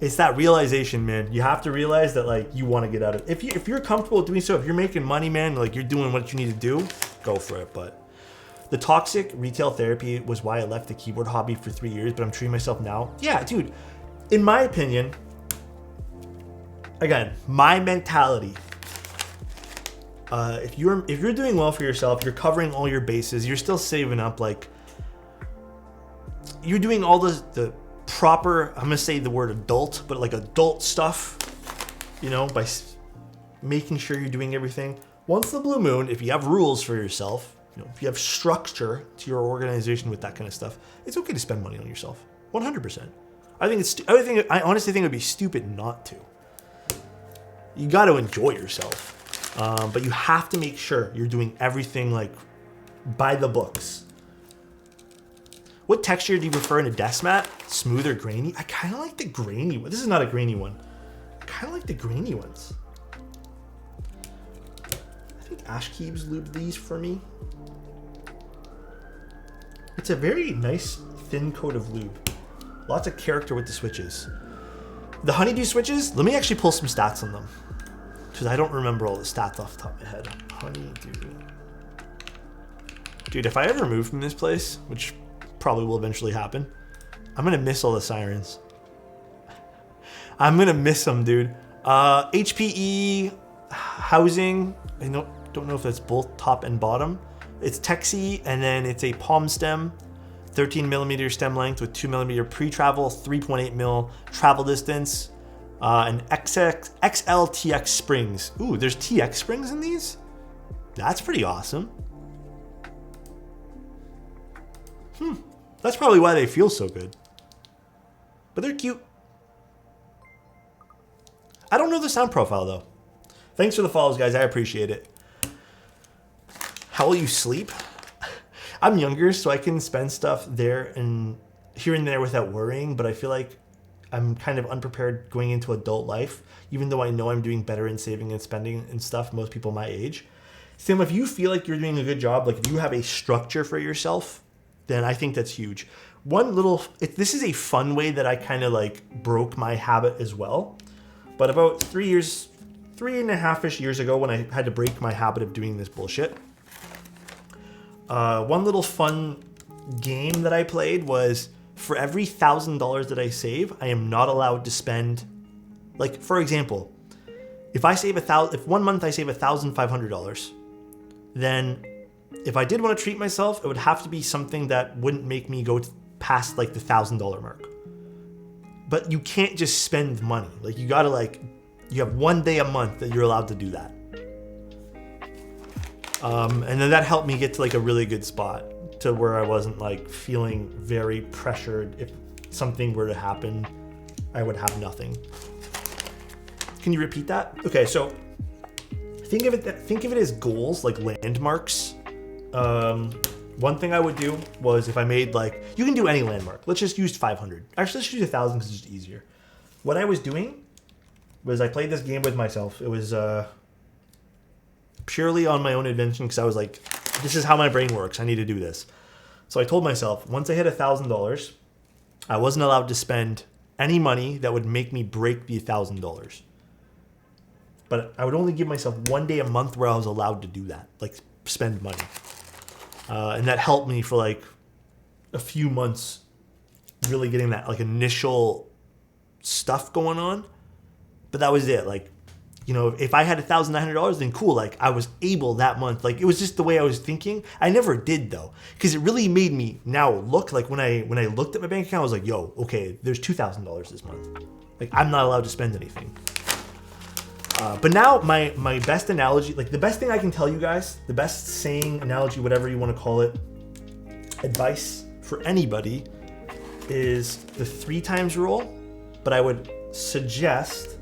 It's that realization, man. You have to realize that like you want to get out of it. If you're comfortable doing so, if you're making money, man, like you're doing what you need to do, go for it. But the toxic retail therapy was why I left the keyboard hobby for 3 years, but I'm treating myself now. Yeah, dude, in my opinion, again, my mentality, if you're doing well for yourself, you're covering all your bases, you're still saving up, like you're doing all the proper, I'm gonna say the word adult, but like adult stuff, you know, by making sure you're doing everything. Once the blue moon, if you have rules for yourself, you know, if you have structure to your organization with that kind of stuff, it's okay to spend money on yourself. 100%. I honestly think it would be stupid not to. You got to enjoy yourself, but you have to make sure you're doing everything like by the books. What texture do you prefer in a desk mat? Smooth or grainy? I kind of like the grainy one. This is not a grainy one. I kind of like the grainy ones. I think Ashkeeb's lubed these for me. It's a very nice thin coat of lube. Lots of character with the switches. The honeydew switches, let me actually pull some stats on them, because I don't remember all the stats off the top of my head. Honeydew. Dude, if I ever move from this place, which probably will eventually happen, I'm gonna miss all the sirens. I'm gonna miss them, dude. HPE housing, I don't know if that's both top and bottom. It's Texie, and then it's a palm stem, 13 millimeter stem length with 2 millimeter pre-travel, 3.8 mil travel distance, and XL TX springs. Ooh, there's TX springs in these? That's pretty awesome. That's probably why they feel so good. But they're cute. I don't know the sound profile though. Thanks for the follows, guys. I appreciate it. How will you sleep? I'm younger, so I can spend stuff there and here and there without worrying, but I feel like I'm kind of unprepared going into adult life, even though I know I'm doing better in saving and spending and stuff, most people my age. Sam, if you feel like you're doing a good job, like if you have a structure for yourself, then I think that's huge. This is a fun way that I kind of like broke my habit as well. But about 3.5-ish years ago, when I had to break my habit of doing this bullshit, one little fun game that I played was for every $1,000 that I save, I am not allowed to spend, like for example, if 1 month I save $1,500, then if I did want to treat myself, it would have to be something that wouldn't make me go past like the $1,000 mark. But you can't just spend money. Like you gotta you have 1 day a month that you're allowed to do that. And then that helped me get to like a really good spot to where I wasn't like feeling very pressured. If something were to happen, I would have nothing. Can you repeat that? Okay, so think of it as goals, like landmarks. one thing I would do was if I made like, you can do any landmark. Let's just use 500. Actually, let's use 1,000 because it's just easier. What I was doing was I played this game with myself. It was purely on my own invention because I was like, this is how my brain works. I need to do this. So I told myself, once I hit $1,000, I wasn't allowed to spend any money that would make me break the $1,000. But I would only give myself one day a month where I was allowed to do that, like spend money. And that helped me for like a few months, really getting that like initial stuff going on. But that was it. Like, you know, if I had $1,900, then cool. Like I was able that month. Like it was just the way I was thinking. I never did though, because it really made me now look like when I looked at my bank account, I was like, yo, okay, there's $2,000 this month. Like I'm not allowed to spend anything. But now my best analogy, like the best thing I can tell you guys, the best saying, analogy, whatever you want to call it, advice for anybody is the 3 times rule. But I would suggest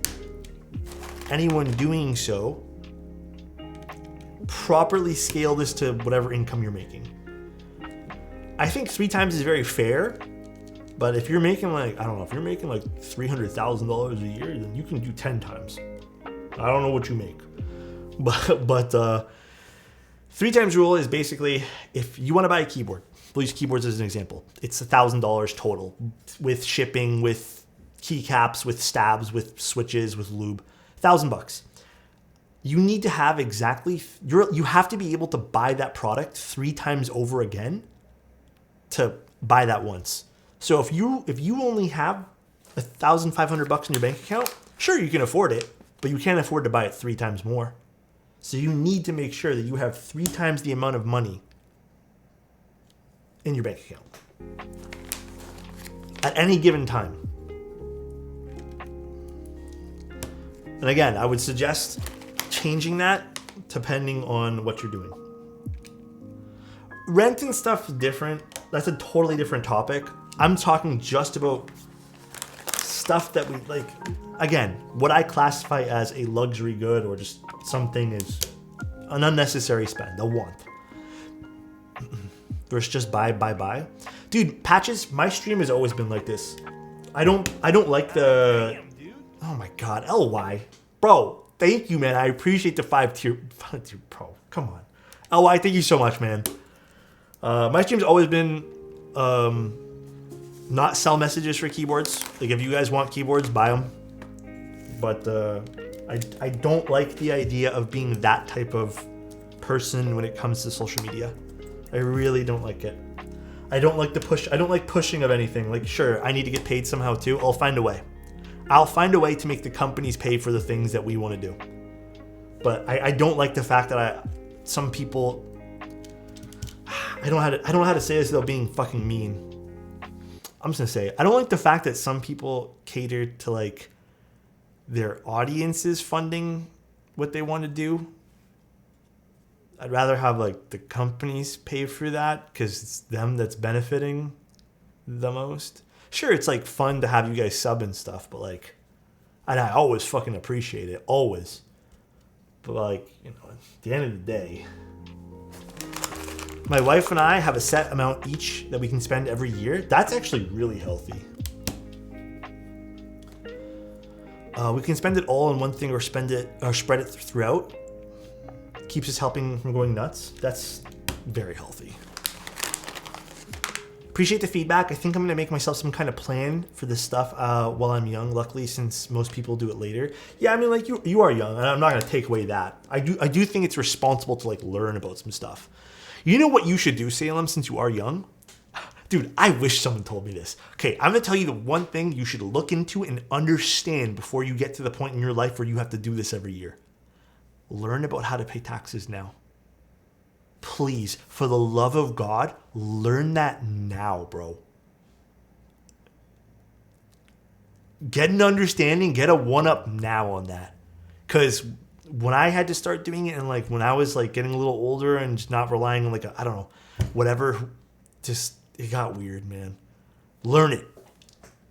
anyone doing so properly scale this to whatever income you're making. I think 3 times is very fair, but if you're making like, I don't know, if you're making like $300,000 a year, then you can do 10 times. I don't know what you make, but 3 times rule is basically if you want to buy a keyboard, we'll use keyboards as an example. It's $1,000 total with shipping, with keycaps, with stabs, with switches, with lube. $1,000. You need to have exactly, you have to be able to buy that product 3 times over again to buy that once. So if you only have $1,500 in your bank account, sure, you can afford it, but you can't afford to buy it 3 times more. So you need to make sure that you have 3 times the amount of money in your bank account at any given time. And again, I would suggest changing that depending on what you're doing. Rent and stuff is different. That's a totally different topic. I'm talking just about stuff that we like. Again, what I classify as a luxury good or just something is an unnecessary spend, a want. Versus just buy. Dude, patches, my stream has always been like this. I don't like the... Oh my god, LY. Bro, thank you, man. I appreciate the 5 tier... Bro, come on. LY, thank you so much, man. My stream's always been... not sell messages for keyboards. Like, if you guys want keyboards, buy them. But I don't like the idea of being that type of person when it comes to social media. I really don't like it. I don't like the push. I don't like pushing of anything. Like, sure, I need to get paid somehow too. I'll find a way. I'll find a way to make the companies pay for the things that we want to do. But I don't like the fact that some people... I don't know how to say this without being fucking mean. I'm just gonna say, I don't like the fact that some people cater to like their audiences funding what they want to do. I'd rather have like the companies pay for that because it's them that's benefiting the most. Sure, it's like fun to have you guys sub and stuff, but like, and I always fucking appreciate it, always. But like, you know, at the end of the day, my wife and I have a set amount each that we can spend every year. That's actually really healthy. We can spend it all on one thing or spread it throughout. Keeps us helping from going nuts. That's very healthy. Appreciate the feedback. I think I'm gonna make myself some kind of plan for this stuff while I'm young. Luckily, since most people do it later. Yeah, I mean, like you are young, and I'm not gonna take away that. I do think it's responsible to like learn about some stuff. You know what you should do, Salem, since you are young? Dude, I wish someone told me this. Okay, I'm gonna tell you the one thing you should look into and understand before you get to the point in your life where you have to do this every year. Learn about how to pay taxes now. Please, for the love of God, learn that now, bro. Get an understanding, get a 1-up now on that. Because when I had to start doing it and like when I was like getting a little older and just not relying on like, I don't know, whatever, just, it got weird, man. Learn it.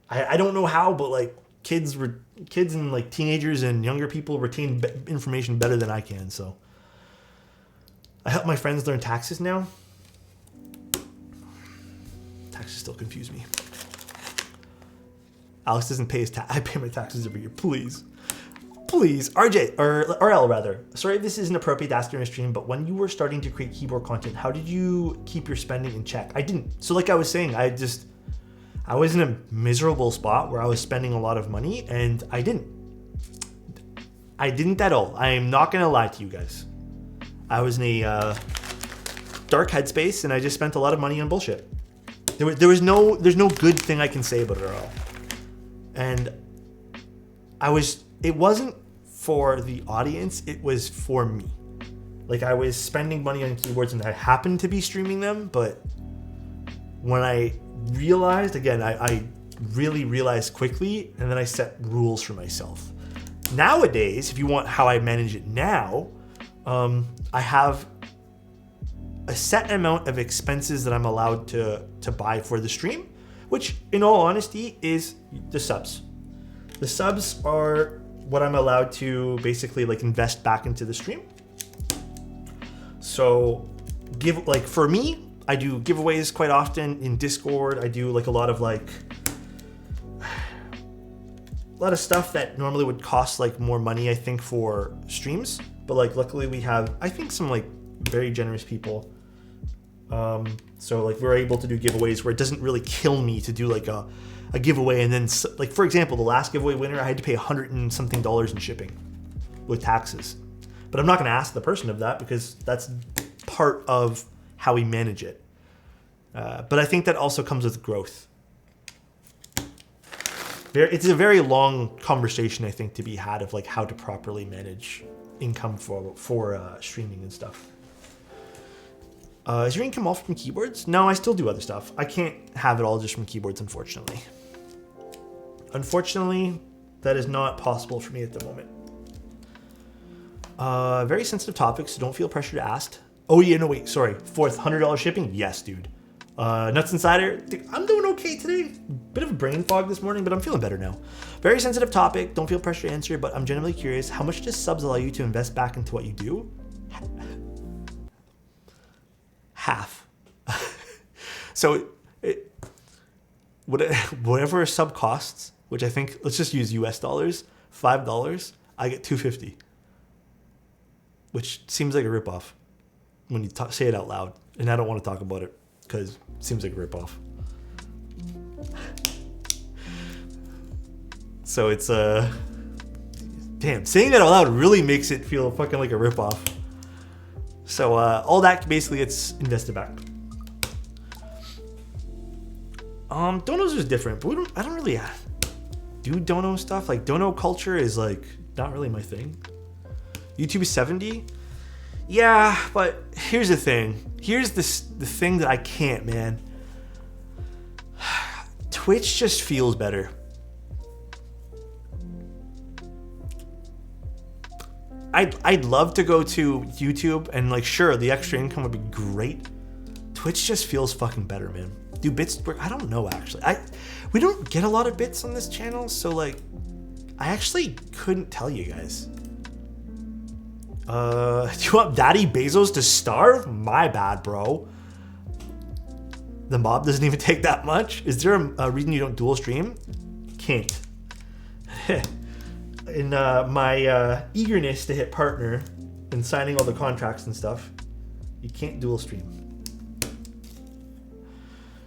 I don't know how, but like kids and like teenagers and younger people retain information better than I can. So I help my friends learn taxes now. taxes still confuse me. Alex doesn't pay his I pay my taxes every year. Please. Please. RJ, or RL rather. Sorry if this isn't appropriate to ask during a stream, but when you were starting to create keyboard content, how did you keep your spending in check? I didn't. So like I was saying, I was in a miserable spot where I was spending a lot of money, and I didn't at all. I am not going to lie to you guys. I was in a dark headspace, and I just spent a lot of money on bullshit. There's no good thing I can say about it at all. And it wasn't for the audience, it was for me. Like, I was spending money on keyboards and I happened to be streaming them, but when I realized, again, I really realized quickly, and then I set rules for myself. Nowadays, if you want how I manage it now, I have a set amount of expenses that I'm allowed to buy for the stream, which in all honesty is the subs. The subs are what I'm allowed to basically like invest back into the stream. So for me, I do giveaways quite often in Discord. I do like a lot of stuff that normally would cost like more money, I think, for streams. But like luckily we have, I think, some like very generous people. So like we're able to do giveaways where it doesn't really kill me to do like a giveaway, and then like for example, the last giveaway winner, I had to pay $100 and something in shipping with taxes. But I'm not going to ask the person of that because that's part of how we manage it. But I think that also comes with growth. It's a very long conversation, I think, to be had of like how to properly manage income for streaming and stuff. Is your income all from keyboards? No, I still do other stuff. I can't have it all just from keyboards, unfortunately. Unfortunately, that is not possible for me at the moment. Very sensitive topics, so don't feel pressure to ask. Oh yeah, no wait, sorry. Fourth, $100 shipping? Yes, dude. Nuts Insider, dude, I'm doing okay today. Bit of a brain fog this morning, but I'm feeling better now. Very sensitive topic, don't feel pressure to answer, but I'm genuinely curious, how much does subs allow you to invest back into what you do? Half. So whatever a sub costs, which I think, let's just use US dollars, $5, I get $2.50, which seems like a ripoff when you say it out loud. And I don't want to talk about it because it seems like a ripoff. So it's damn, saying that out loud really makes it feel fucking like a ripoff. So all that basically gets invested back. Donos is different, but I don't really do dono stuff. Like dono culture is like not really my thing. YouTube is 70. Yeah, but here's the thing. Here's the thing that I can't, man. Twitch just feels better. I'd love to go to YouTube and like, sure, the extra income would be great. Twitch just feels fucking better, man. Do bits work? I don't know, actually. We don't get a lot of bits on this channel, so like, I actually couldn't tell you guys. Do you want Daddy Bezos to starve? My bad, bro. The mob doesn't even take that much. Is there a reason you don't dual stream? Can't. In my eagerness to hit partner and signing all the contracts and stuff, you can't dual stream.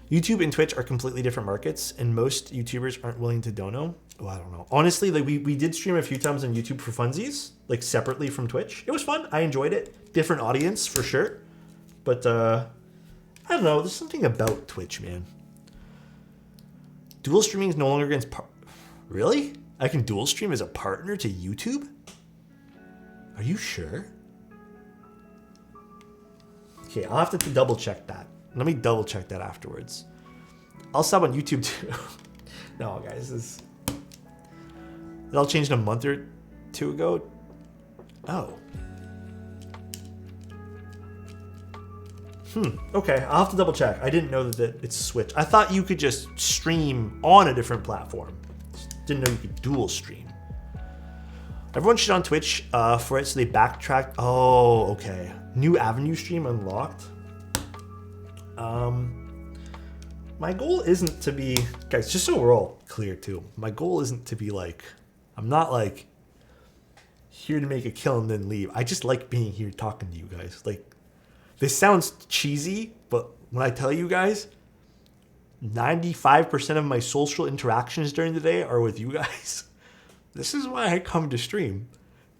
YouTube and Twitch are completely different markets, and most YouTubers aren't willing to dono. Oh, I don't know. Honestly, like we did stream a few times on YouTube for funsies, like separately from Twitch. It was fun. I enjoyed it. Different audience for sure. But I don't know. There's something about Twitch, man. Dual streaming is no longer against Really? I can dual stream as a partner to YouTube? Are you sure? Okay, I'll have to double check that. Let me double check that afterwards. I'll sub on YouTube too. No, guys, it all changed a month or two ago. Oh. Okay, I'll have to double check. I didn't know that it's switched. I thought you could just stream on a different platform. Didn't know you could dual stream. Everyone shit on Twitch for it, so they backtracked. Oh, okay. New avenue stream unlocked. my goal isn't to be, guys, just so we're all clear too, my goal isn't to be like, I'm not like here to make a kill and then leave. I just like being here talking to you guys. Like, this sounds cheesy, but when I tell you guys, 95% of my social interactions during the day are with you guys. This is why I come to stream,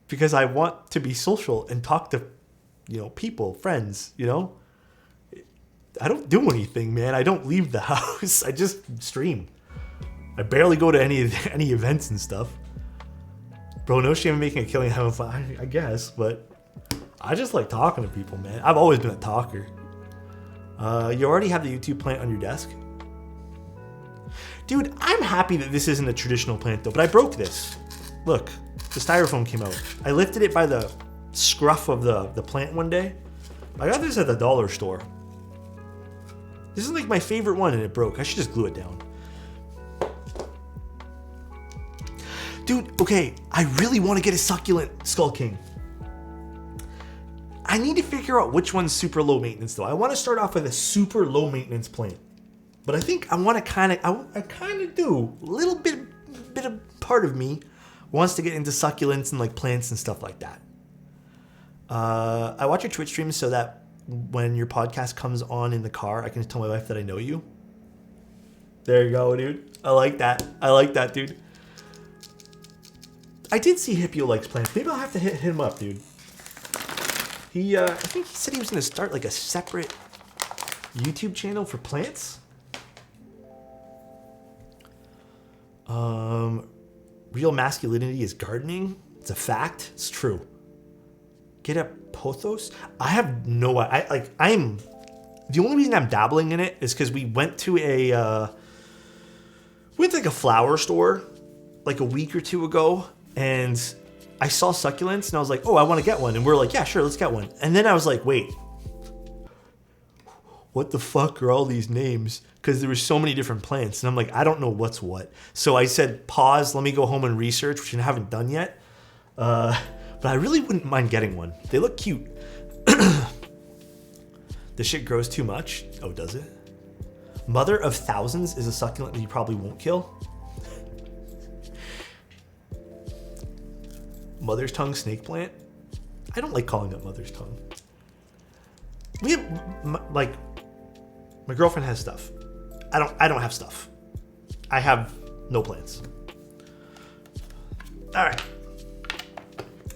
because I want to be social and talk to, you know, people, friends, you know. I don't do anything, man. I don't leave the house. I just stream. I barely go to any events and stuff. Bro, no shame in making a killing and having fun, I guess, but I just like talking to people, man. I've always been a talker. You already have the YouTube plant on your desk? Dude, I'm happy that this isn't a traditional plant though, but I broke this. Look, the styrofoam came out. I lifted it by the scruff of the plant one day. I got this at the dollar store. This is like my favorite one and it broke. I should just glue it down. Dude, okay, I really want to get a succulent Skull King. I need to figure out which one's super low maintenance though. I want to start off with a super low maintenance plant. But I think I want to I kind of do. A little bit of part of me wants to get into succulents and like plants and stuff like that. I watch your Twitch streams so that when your podcast comes on in the car, I can just tell my wife that I know you. There you go, dude. I like that. I like that, dude. I did see Hippio likes plants. Maybe I'll have to hit him up, dude. I think he said he was going to start like a separate YouTube channel for plants. Real masculinity is gardening. It's a fact. It's true. Get a pothos? I have no, I'm, the only reason I'm dabbling in it is because we went to like a flower store like a week or two ago and I saw succulents and I was like, oh, I want to get one. And we're like, yeah, sure, let's get one. And then I was like, wait, what the fuck are all these names? Because there were so many different plants. And I'm like, I don't know what's what. So I said, pause, let me go home and research, which I haven't done yet. But I really wouldn't mind getting one. They look cute. This shit grows too much. Oh, does it? Mother of Thousands is a succulent that you probably won't kill. Mother's Tongue snake plant? I don't like calling it Mother's Tongue. We have, like, my girlfriend has stuff. I don't have stuff. I have no plants. All right.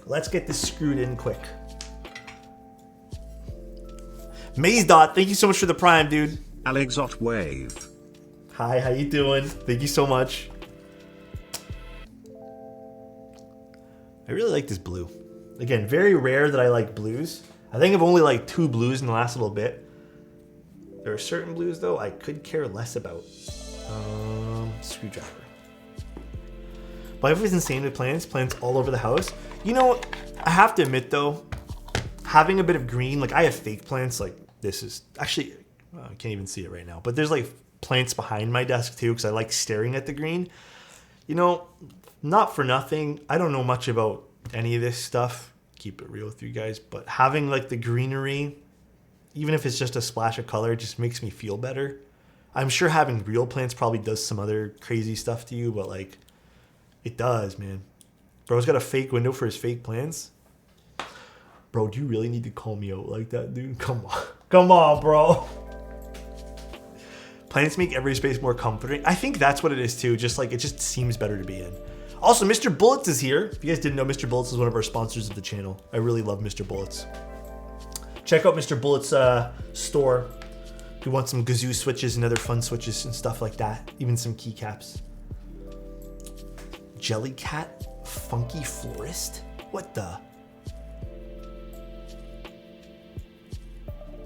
Let's get this screwed in quick. Maze Dot, thank you so much for the Prime, dude. Alexotos Wave. Hi, how you doing? Thank you so much. I really like this blue. Again, very rare that I like blues. I think I've only liked 2 blues in the last little bit. There are certain blues, though, I could care less about. Screwdriver. But everything's insane with plants all over the house. You know, I have to admit, though, having a bit of green, like I have fake plants, like this is, actually, I can't even see it right now, but there's like plants behind my desk too, because I like staring at the green. You know, not for nothing, I don't know much about any of this stuff, keep it real with you guys, but having like the greenery, even if it's just a splash of color, it just makes me feel better. I'm sure having real plants probably does some other crazy stuff to you, but like, it does, man. Bro's got a fake window for his fake plants. Bro, do you really need to call me out like that, dude? Come on. Come on, bro. Plants make every space more comforting. I think that's what it is too. Just like, it just seems better to be in. Also, Mr. Bullets is here. If you guys didn't know, Mr. Bullets is one of our sponsors of the channel. I really love Mr. Bullets. Check out Mr. Bullets' store. If you want some Gazoo switches and other fun switches and stuff like that. Even some keycaps. Jellycat Funky Florist? What the?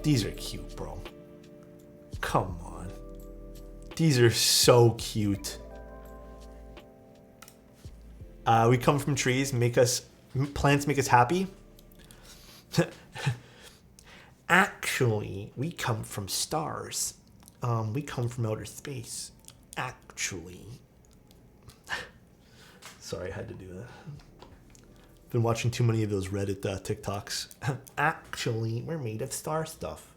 These are cute, bro. Come on. These are so cute. We come from trees, plants make us happy. Actually, we come from stars. We come from outer space. Actually. Sorry, I had to do that. Been watching too many of those Reddit TikToks. Actually, we're made of star stuff.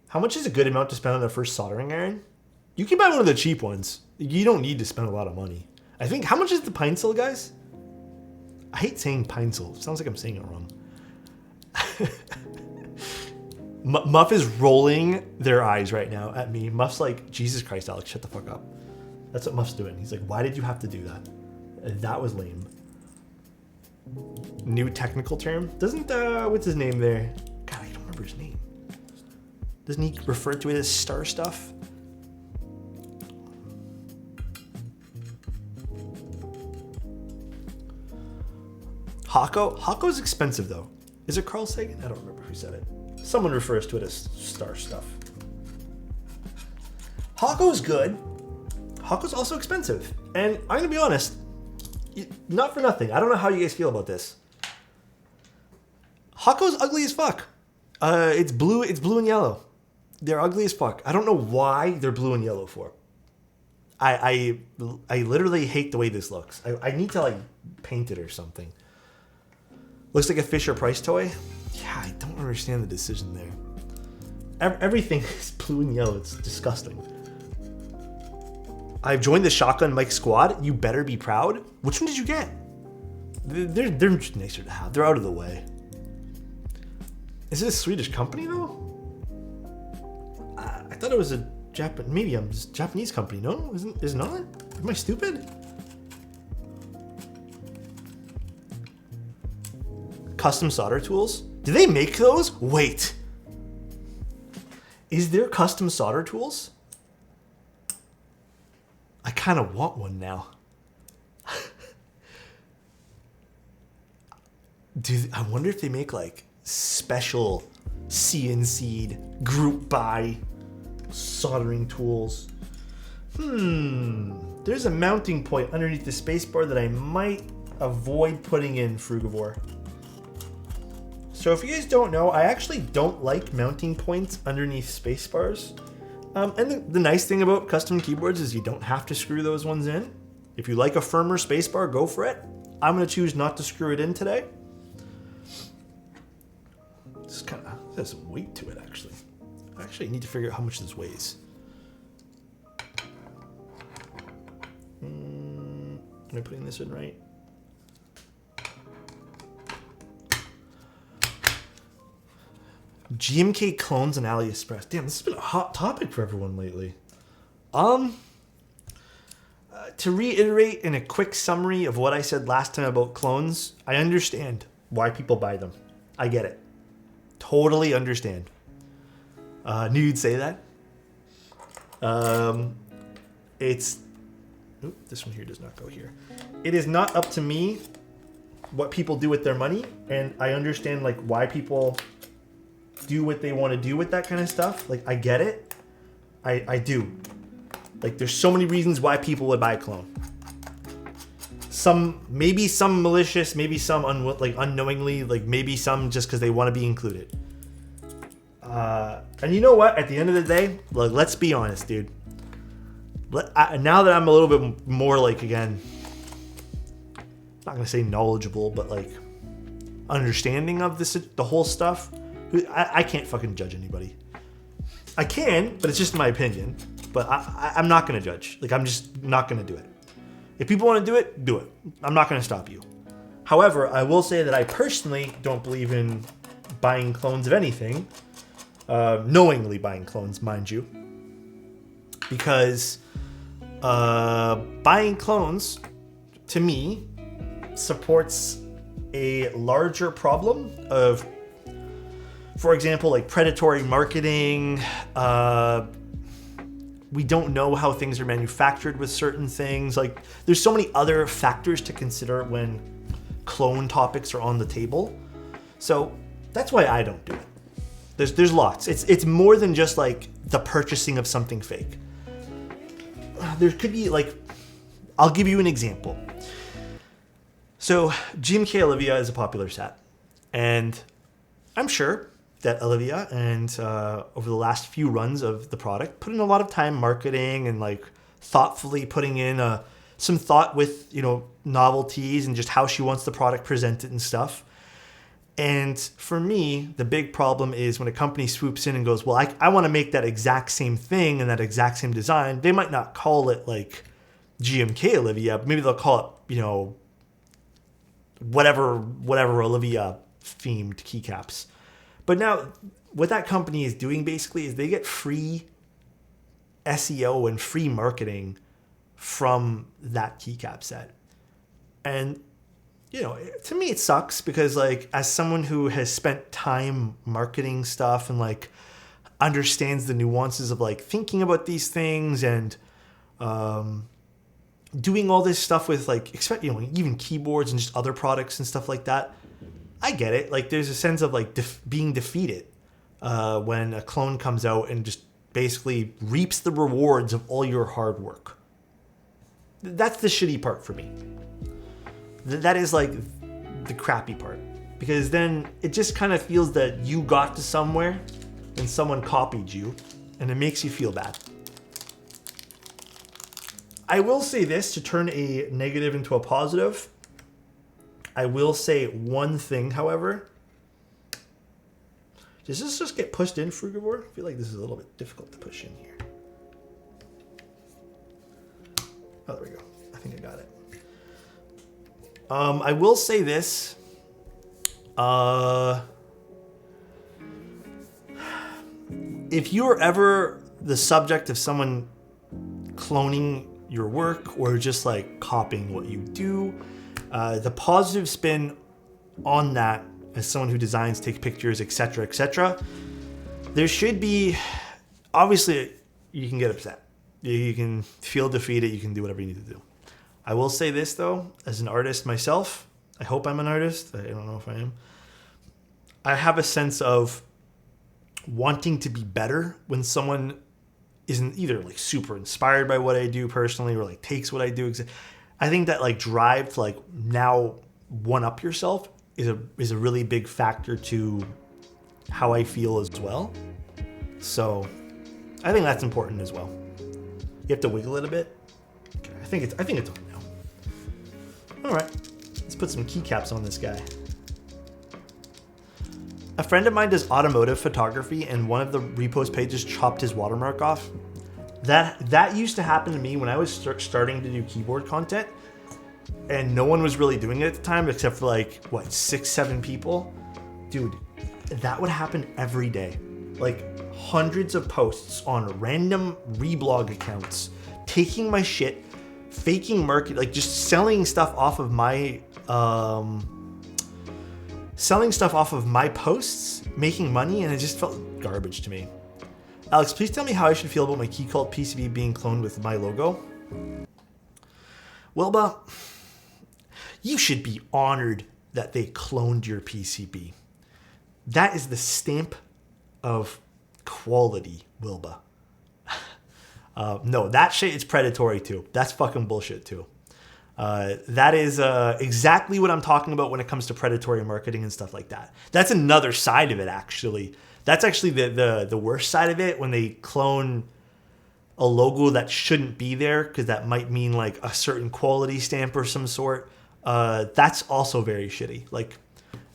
How much is a good amount to spend on the first soldering iron? You can buy one of the cheap ones. You don't need to spend a lot of money. I think, how much is the Pine-Sol, guys? I hate saying Pine-Sol. Sounds like I'm saying it wrong. Muff is rolling their eyes right now at me. Muff's like, Jesus Christ, Alex, shut the fuck up. That's what Muff's doing. He's like, why did you have to do that? That was lame. New technical term. Doesn't, what's his name there? God, I don't remember his name. Doesn't he refer to it as star stuff? Hako? Hako's expensive though. Is it Carl Sagan? I don't remember who said it. Someone refers to it as star stuff. Hako's good. Hako's also expensive. And I'm gonna be honest, not for nothing. I don't know how you guys feel about this. Hako's ugly as fuck. It's blue and yellow. They're ugly as fuck. I don't know why they're blue and yellow for. I literally hate the way this looks. I need to like paint it or something. Looks like a Fisher Price toy. Yeah, I don't understand the decision there. Everything is blue and yellow. It's disgusting. I've joined the Shotgun Mike squad. You better be proud. Which one did you get? They're just nicer to have. They're out of the way. Is it a Swedish company though? I thought it was a Japanese company. No, is it not? Am I stupid? Custom solder tools? Do they make those? Wait. Is there custom solder tools? I kind of want one now. I wonder if they make like special CNC'd group buy soldering tools. There's a mounting point underneath the spacebar that I might avoid putting in, Frugivore. So if you guys don't know, I actually don't like mounting points underneath spacebars. And the nice thing about custom keyboards is you don't have to screw those ones in. If you like a firmer spacebar, go for it. I'm gonna choose not to screw it in today. This kind of has some weight to it, actually. I actually need to figure out how much this weighs. Am I putting this in right? GMK clones on AliExpress. Damn, this has been a hot topic for everyone lately. To reiterate in a quick summary of what I said last time about clones, I understand why people buy them. I get it. Totally understand. Knew you'd say that. This one here does not go here. It is not up to me what people do with their money, and I understand like why people do what they want to do with that kind of stuff. Like, I get it. I do. Like, there's so many reasons why people would buy a clone. Maybe some malicious, maybe some unknowingly, like maybe some just because they want to be included. And you know what? At the end of the day, like, let's be honest, dude. Now that I'm a little bit more like, again, not gonna say knowledgeable, but like understanding of the whole stuff. I can't fucking judge anybody. I can, but it's just my opinion. But I'm not going to judge. Like, I'm just not going to do it. If people want to do it, do it. I'm not going to stop you. However, I will say that I personally don't believe in buying clones of anything. Knowingly buying clones, mind you. Because buying clones, to me, supports a larger problem of, for example, like predatory marketing. We don't know how things are manufactured with certain things. Like, there's so many other factors to consider when clone topics are on the table. So that's why I don't do it. There's lots. It's more than just like the purchasing of something fake. There could be like, I'll give you an example. So GMK Olivia is a popular set, and I'm sure that Olivia and over the last few runs of the product put in a lot of time marketing and like thoughtfully putting in some thought with, you know, novelties and just how she wants the product presented and stuff. And for me, the big problem is when a company swoops in and goes, well, I want to make that exact same thing and that exact same design. They might not call it like GMK Olivia, but maybe they'll call it, whatever Olivia themed keycaps. But now what that company is doing basically is they get free SEO and free marketing from that keycap set. And to me it sucks because like as someone who has spent time marketing stuff and like understands the nuances of like thinking about these things and doing all this stuff with like even keyboards and just other products and stuff like that, I get it. Like there's a sense of like being defeated when a clone comes out and just basically reaps the rewards of all your hard work. That's the shitty part for me. That is like the crappy part, because then it just kind of feels that you got to somewhere and someone copied you, and it makes you feel bad. I will say this to turn a negative into a positive. I will say one thing, however. Does this just get pushed in, Fjordboard? I feel like this is a little bit difficult to push in here. Oh, there we go. I think I got it. I will say this. If you're ever the subject of someone cloning your work or just like copying what you do, the positive spin on that as someone who designs, takes pictures, etc., there should be, obviously you can get upset. You can feel defeated. You can do whatever you need to do. I will say this though, as an artist myself, I hope I'm an artist. I don't know if I am. I have a sense of wanting to be better when someone isn't either like super inspired by what I do personally or like takes what I do. I think that like drive to like now one up yourself is a really big factor to how I feel as well. So I think that's important as well. You have to wiggle it a bit. Okay, I think it's on now. All right, let's put some keycaps on this guy. A friend of mine does automotive photography, and one of the repost pages chopped his watermark off. That used to happen to me when I was starting to do keyboard content, and no one was really doing it at the time except for like, 6-7 people? Dude, that would happen every day. Like hundreds of posts on random reblog accounts, taking my shit, faking market, like just selling stuff off of my posts, making money, and it just felt garbage to me. Alex, please tell me how I should feel about my key cult PCB being cloned with my logo. Wilba, you should be honored that they cloned your PCB. That is the stamp of quality, Wilba. No, that shit is predatory too. That's fucking bullshit too. That is exactly what I'm talking about when it comes to predatory marketing and stuff like that. That's another side of it, actually. That's actually the worst side of it, when they clone a logo that shouldn't be there because that might mean like a certain quality stamp or some sort. That's also very shitty. Like,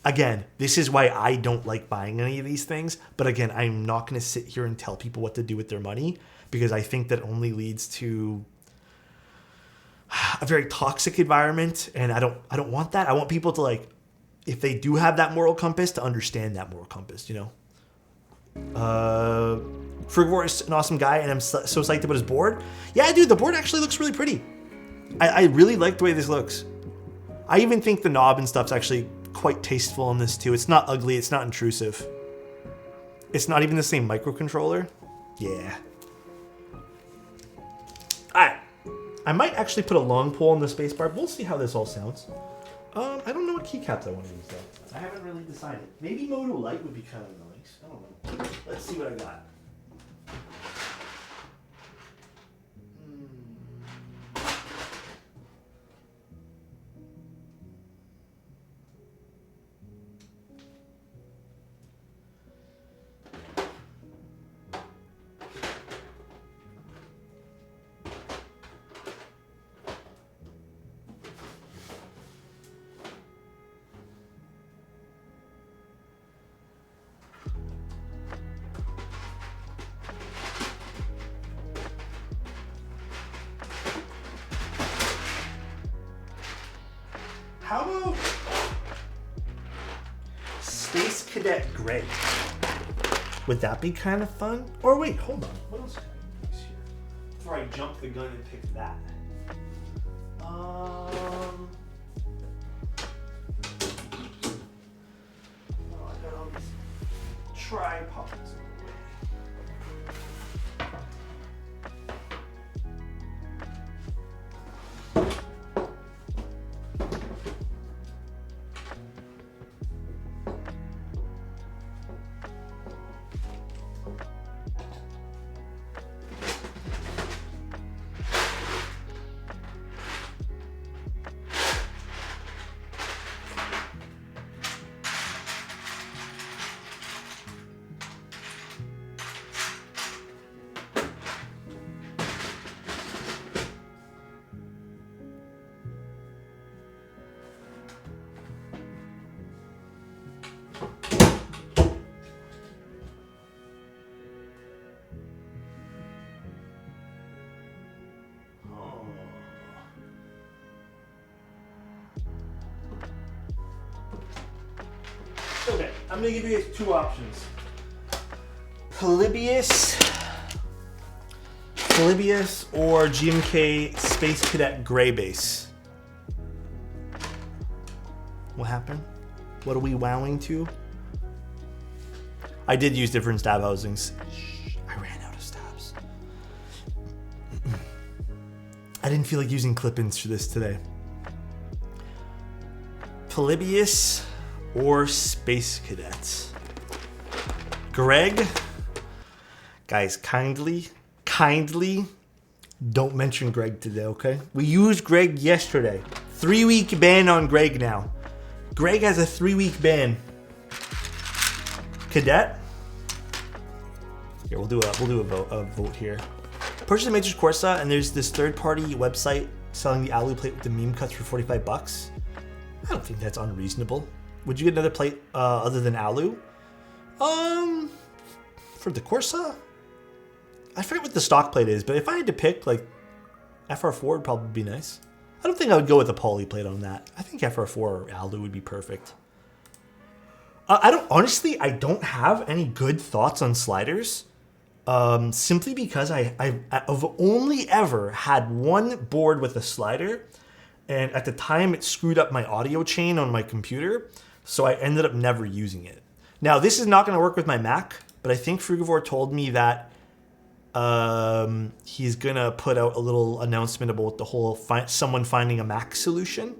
again, this is why I don't like buying any of these things. But again, I'm not going to sit here and tell people what to do with their money, because I think that only leads to a very toxic environment, and I don't want that. I want people to, like, if they do have that moral compass, to understand that moral compass, you know? Fjordboard is an awesome guy, and I'm so psyched about his board. Yeah, dude, the board actually looks really pretty. I really like the way this looks. I even think the knob and stuff's actually quite tasteful on this too. It's not ugly, it's not intrusive. It's not even the same microcontroller. Yeah. Alright. I might actually put a long pole on the spacebar. We'll see how this all sounds. I don't know what keycaps I want to use though. I haven't really decided. Maybe Moto Light would be kind of nice. I don't know. Let's see what I got. How about Space Cadet Gray? Would that be kind of fun? Or wait, hold on. What else can I use here? Before I jump the gun and pick that. Oh, I got all these tripods. Okay, I'm gonna give you guys two options. Polybius or GMK Space Cadet Gray Base. What happened? What are we wowing to? I did use different stab housings. I ran out of stabs. I didn't feel like using clip-ins for this today. Polybius or Space Cadets. Greg, guys, kindly don't mention Greg today, okay? We used Greg yesterday. 3-week ban on Greg now. Greg has a 3-week ban. Cadet. Here, we'll do a vote here. Purchase a Matrix Corsa, and there's this third-party website selling the alu plate with the meme cuts for $45. I don't think that's unreasonable. Would you get another plate other than alu? For the Corsa? I forget what the stock plate is, but if I had to pick, like, FR4 would probably be nice. I don't think I would go with a poly plate on that. I think FR4 or alu would be perfect. I don't have any good thoughts on sliders. Simply because I've only ever had one board with a slider, and at the time it screwed up my audio chain on my computer, so I ended up never using it. Now, this is not going to work with my Mac, but I think Frugivore told me that he's going to put out a little announcement about the whole someone finding a Mac solution.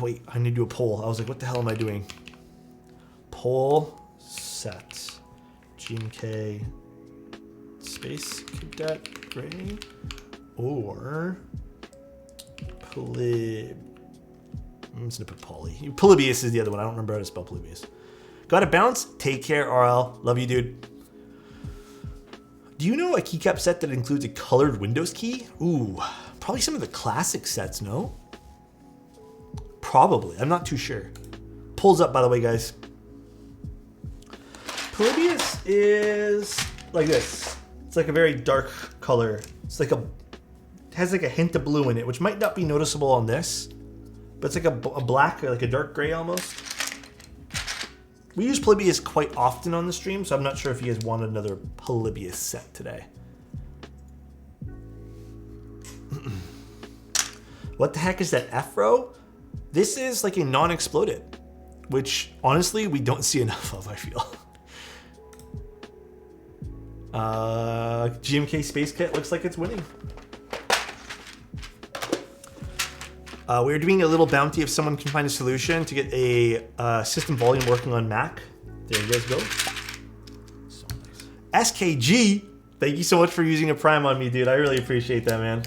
Wait, I need to do a poll. I was like, what the hell am I doing? Poll set. GMK Space Cadet Gray or Polyb. I'm just gonna put Poly. Polybius is the other one. I don't remember how to spell Polybius. Gotta bounce. Take care, RL. Love you, dude. Do you know a keycap set that includes a colored Windows key? Ooh, probably some of the classic sets, no? Probably. I'm not too sure. Pulls up, by the way, guys. Polybius is like this. It's like a very dark color. It's like it has like a hint of blue in it, which might not be noticeable on this, but it's like a black, or like a dark gray almost. We use Polybius quite often on the stream, so I'm not sure if you guys want another Polybius set today. What the heck is that F-Row? This is like a non-exploded, which honestly we don't see enough of, I feel. GMK Space Kit looks like it's winning. We're doing a little bounty if someone can find a solution to get a system volume working on Mac. There you guys go. So nice. SKG, thank you so much for using a Prime on me, dude. I really appreciate that, man.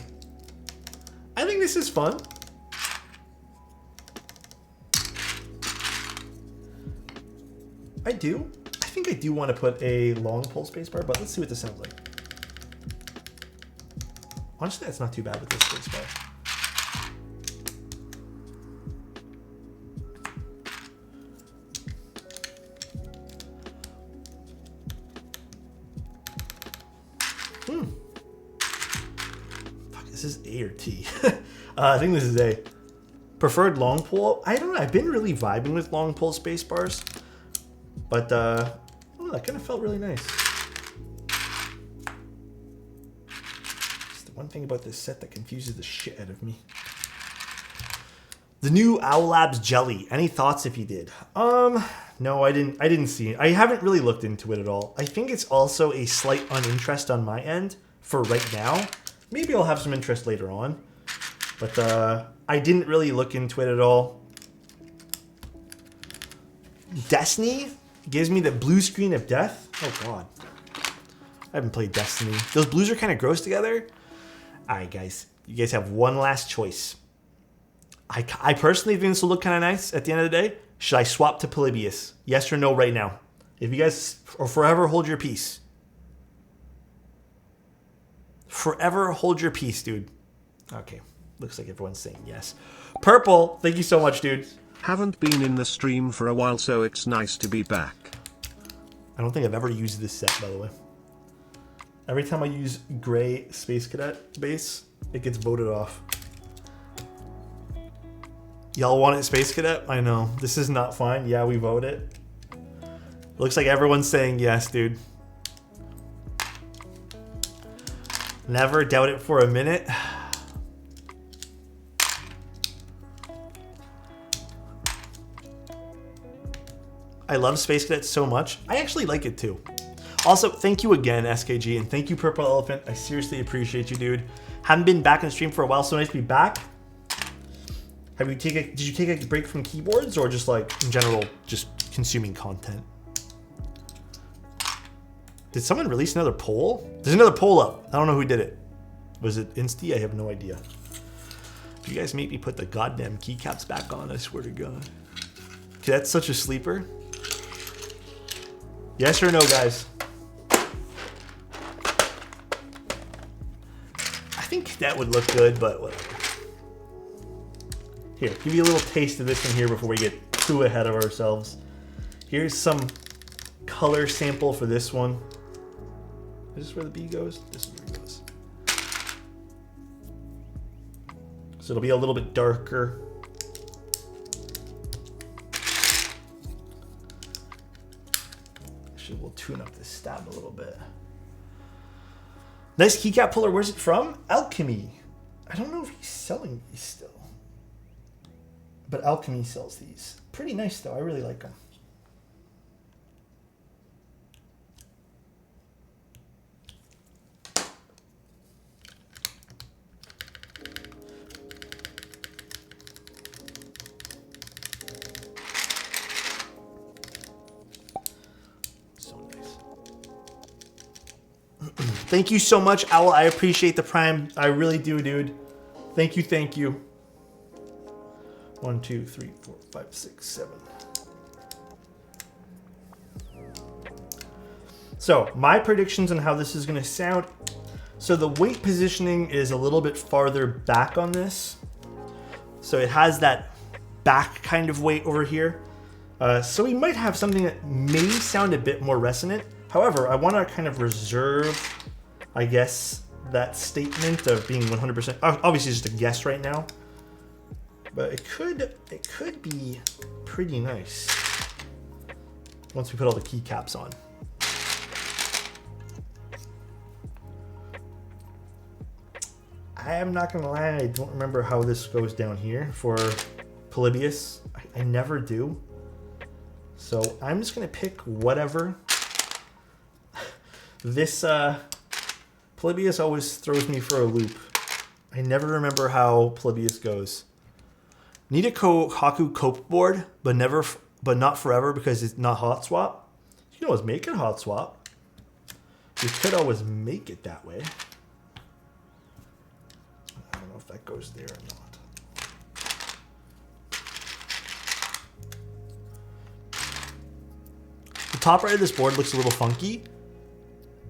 I think this is fun. I do. I think I do want to put a long pull spacebar, but let's see what this sounds like. Honestly, that's not too bad with this spacebar. Fuck, this is A or T? I think this is A. Preferred long pull? I don't know. I've been really vibing with long pull space bars. But, oh, that kind of felt really nice. It's the one thing about this set that confuses the shit out of me. The new Owl Labs jelly. Any thoughts if you did? No, I didn't see it. I haven't really looked into it at all. I think it's also a slight uninterest on my end for right now. Maybe I'll have some interest later on. But I didn't really look into it at all. Destiny gives me the blue screen of death. Oh god. I haven't played Destiny. Those blues are kind of gross together. Alright guys. You guys have one last choice. I personally think this will look kind of nice at the end of the day. Should I swap to Polybius? Yes or no right now? If you guys, or forever hold your peace. Forever hold your peace, dude. Okay. Looks like everyone's saying yes. Purple, thank you so much, dude. Haven't been in the stream for a while, so it's nice to be back. I don't think I've ever used this set, by the way. Every time I use gray Space Cadet base, it gets voted off. Y'all want it Space Cadet? I know. This is not fine. Yeah, we vote it. Looks like everyone's saying yes, dude. Never doubt it for a minute. I love Space Cadet so much. I actually like it too. Also, thank you again, SKG, and thank you, Purple Elephant. I seriously appreciate you, dude. Haven't been back in the stream for a while, so nice to be back. Did you take a break from keyboards or just like in general, just consuming content? Did someone release another poll? There's another poll up. I don't know who did it. Was it Insty? I have no idea. If you guys make me put the goddamn keycaps back on, I swear to God. Okay, that's such a sleeper. Yes or no, guys? I think that would look good, but whatever. Here, give you a little taste of this one here before we get too ahead of ourselves. Here's some color sample for this one. Is this where the B goes? This is where it goes. So it'll be a little bit darker. Actually, we'll tune up the stab a little bit. Nice keycap puller. Where's it from? Alchemy. I don't know if he's selling these still. But Alchemy sells these. Pretty nice though. I really like them. So nice. Thank you so much, Owl. I appreciate the Prime. I really do, dude. Thank you, thank you. 1, 2, 3, 4, 5, 6, 7. So my predictions on how this is going to sound. So the weight positioning is a little bit farther back on this. So it has that back kind of weight over here. So we might have something that may sound a bit more resonant. However, I want to kind of reserve, I guess, that statement of being 100%. Obviously, it's just a guess right now. But it could be pretty nice once we put all the keycaps on. I am not gonna lie, I don't remember how this goes down here for Polybius. I never do. So I'm just gonna pick whatever. This Polybius always throws me for a loop. I never remember how Polybius goes. Need a Haku cope board, but not forever because it's not hot swap. You can always make it hot swap. You could always make it that way. I don't know if that goes there or not. The top right of this board looks a little funky.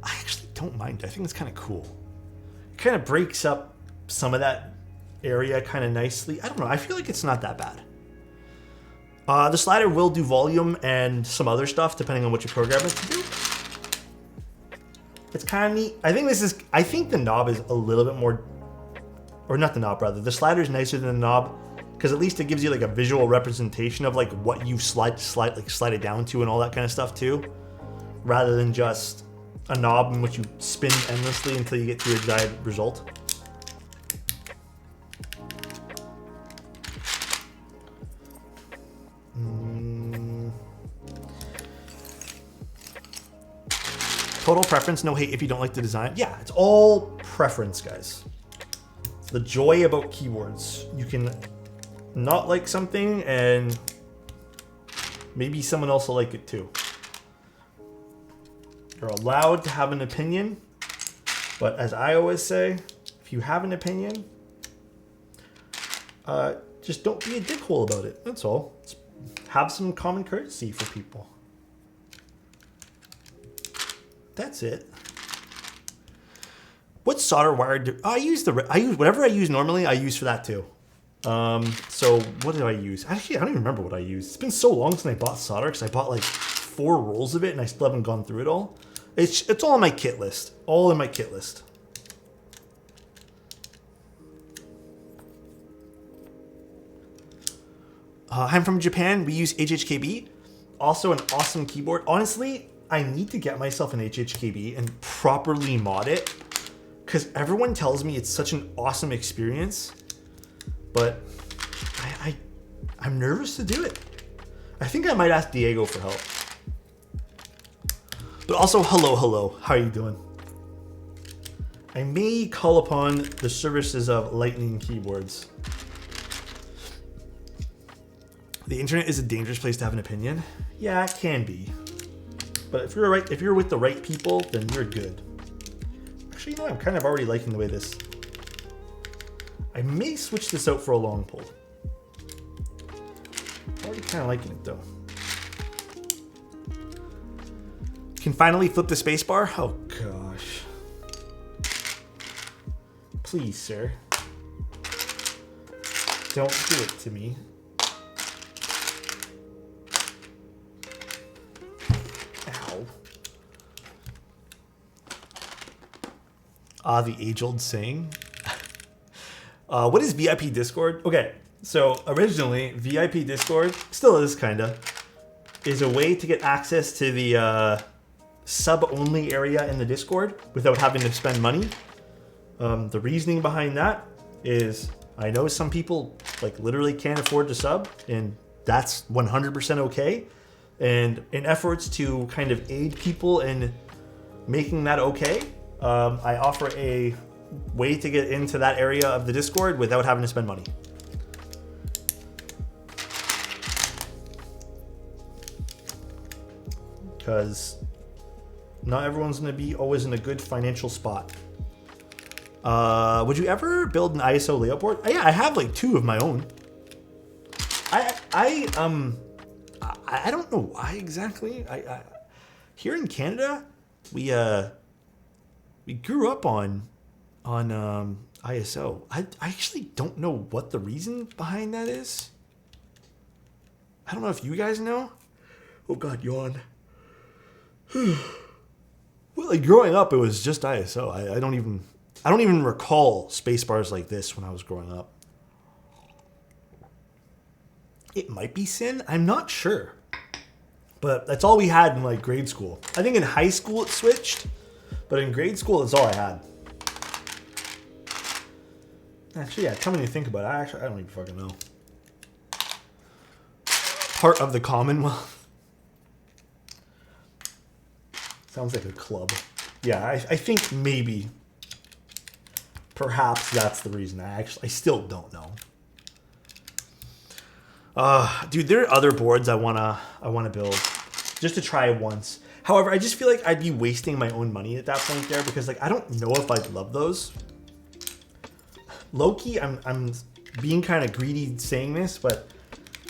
I actually don't mind it. I think it's kind of cool. It kind of breaks up some of that area kind of nicely. I don't know. I feel like it's not that bad. The slider will do volume and some other stuff depending on what you program it to do. It's kind of neat. I think the knob is a little bit more or not the knob rather. The slider is nicer than the knob because at least it gives you like a visual representation of like what you slide it down to and all that kind of stuff too, rather than just a knob in which you spin endlessly until you get to a desired result. Total preference, no hate if you don't like the design. Yeah, it's all preference, guys. It's the joy about keyboards. You can not like something and maybe someone else will like it too. You're allowed to have an opinion, but as I always say, if you have an opinion, just don't be a dickhole about it. That's all. Just have some common courtesy for people. That's it. What solder wire do I use? Whatever I use normally, I use for that too. So what did I use? Actually, I don't even remember what I used. It's been so long since I bought solder because I bought like 4 rolls of it and I still haven't gone through it all. It's all on my kit list. All in my kit list. I'm from Japan. We use HHKB. Also an awesome keyboard. Honestly, I need to get myself an HHKB and properly mod it because everyone tells me it's such an awesome experience, but I'm nervous to do it. I think I might ask Diego for help. But also, hello, how are you doing? I may call upon the services of Lightning Keyboards. The internet is a dangerous place to have an opinion. Yeah, it can be. But if you're with the right people, then you're good. Actually, you know, I'm kind of already liking the way this. I may switch this out for a long pull. Already kind of liking it though. Can finally flip the spacebar. Oh gosh. Please, sir. Don't do it to me. The age-old saying. What is VIP Discord? Okay, so originally VIP Discord, still is kinda, is a way to get access to the sub-only area in the Discord without having to spend money. The reasoning behind that is I know some people like literally can't afford to sub, and that's 100% okay. And in efforts to kind of aid people in making that okay, I offer a way to get into that area of the Discord without having to spend money. Because not everyone's going to be always in a good financial spot. Would you ever build an ISO layout board? Yeah, I have like 2 of my own. I don't know why exactly. Here in Canada, we grew up on ISO. I actually don't know what the reason behind that is. I don't know if you guys know. Oh God, yawn. Well, like growing up, it was just ISO. I don't even recall space bars like this when I was growing up. It might be Sin. I'm not sure. But that's all we had in like grade school. I think in high school it switched. But in grade school, that's all I had. Actually, yeah, come when you think about it, I don't even fucking know. Part of the Commonwealth. Sounds like a club. Yeah, I think maybe, perhaps that's the reason. I still don't know. Dude, there are other boards I wanna build just to try once. However, I just feel like I'd be wasting my own money at that point there because like I don't know if I'd love those. Low-key, I'm being kind of greedy saying this, but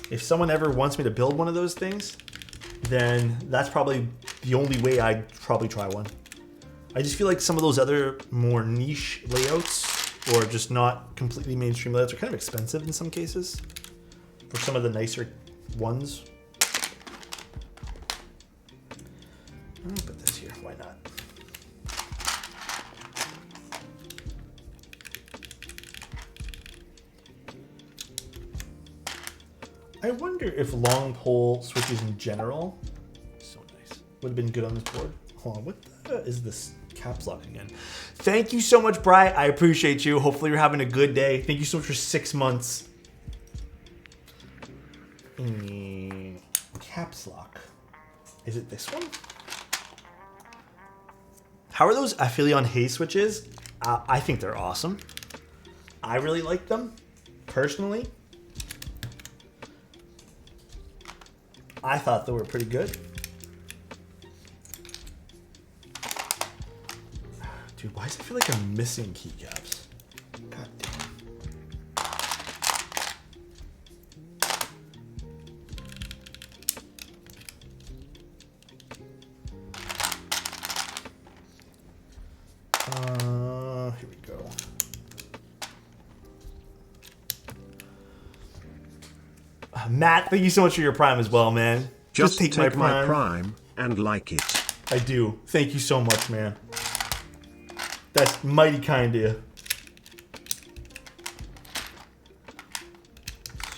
if someone ever wants me to build one of those things, then that's probably the only way I'd probably try one. I just feel like some of those other more niche layouts or just not completely mainstream layouts are kind of expensive in some cases for some of the nicer ones. I'll put this here, why not? I wonder if long pole switches in general, so nice, would have been good on this board. Hold on, what the is this caps lock again? Thank you so much, Bri. I appreciate you. Hopefully you're having a good day. Thank you so much for 6 months. Caps lock. Is it this one? How are those Aphelion Haze switches? I think they're awesome. I really like them, personally. I thought they were pretty good. Dude, why does it feel like I'm missing keycaps? God damn. Here we go. Matt, thank you so much for your Prime as well, man. Just take my Prime and like it. I do. Thank you so much, man. That's mighty kind of you.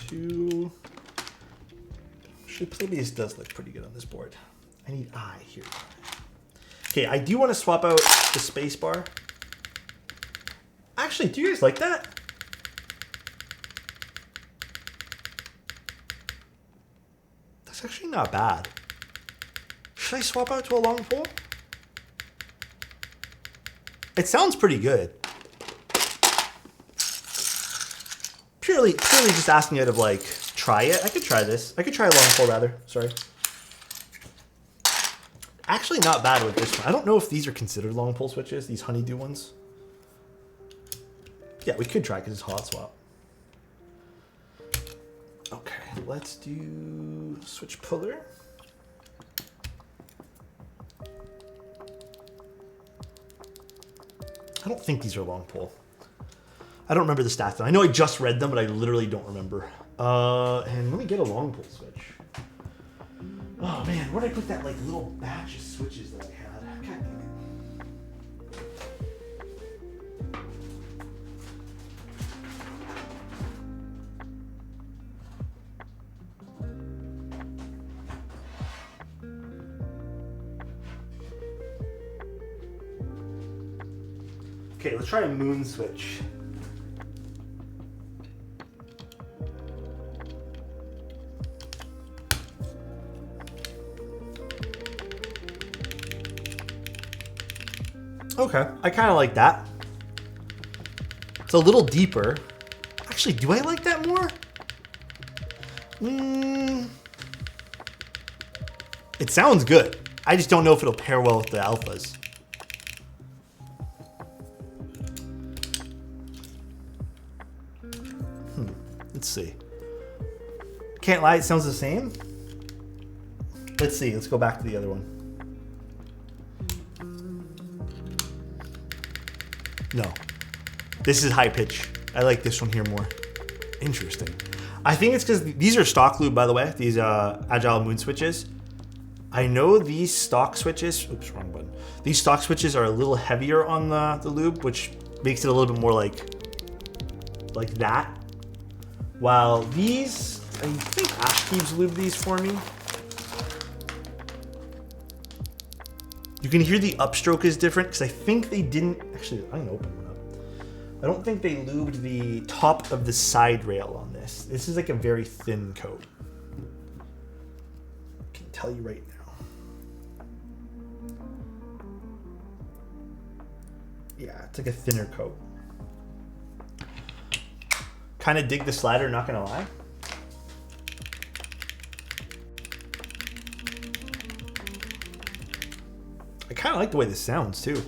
2. Maybe does look pretty good on this board. I need I here. Okay, I do want to swap out the space bar. Actually, do you guys like that? That's actually not bad. Should I swap out to a long pole? It sounds pretty good. Purely just asking out of like, try it. I could try this. I could try a long pole rather. Sorry. Actually not bad with this one. I don't know if these are considered long pole switches, these honeydew ones. Yeah, we could try because it's hot swap. Okay, let's do switch puller. I don't think these are long pole. I don't remember the stats. I know I just read them, but I literally don't remember. And let me get a long pole switch. Oh man, where did I put that like little batch of switches that I had? God damn it. Okay, let's try a moon switch. Okay, I kind of like that. It's a little deeper. Actually, do I like that more? It sounds good. I just don't know if it'll pair well with the alphas. Let's see. Can't lie, it sounds the same. Let's see, let's go back to the other one. No. This is high pitch. I like this one here more. Interesting. I think it's because these are stock lube, by the way, these Agile Moon switches. I know these stock switches, oops, wrong button. These stock switches are a little heavier on the lube, which makes it a little bit more like that. While these, I think Ashkeeves lube these for me. You can hear the upstroke is different because I think they didn't, actually, I'm gonna open one up. I don't think they lubed the top of the side rail on this. This is like a very thin coat. I can tell you right now. Yeah, it's like a thinner coat. Kind of dig the slider, not gonna lie. I kind of like the way this sounds too.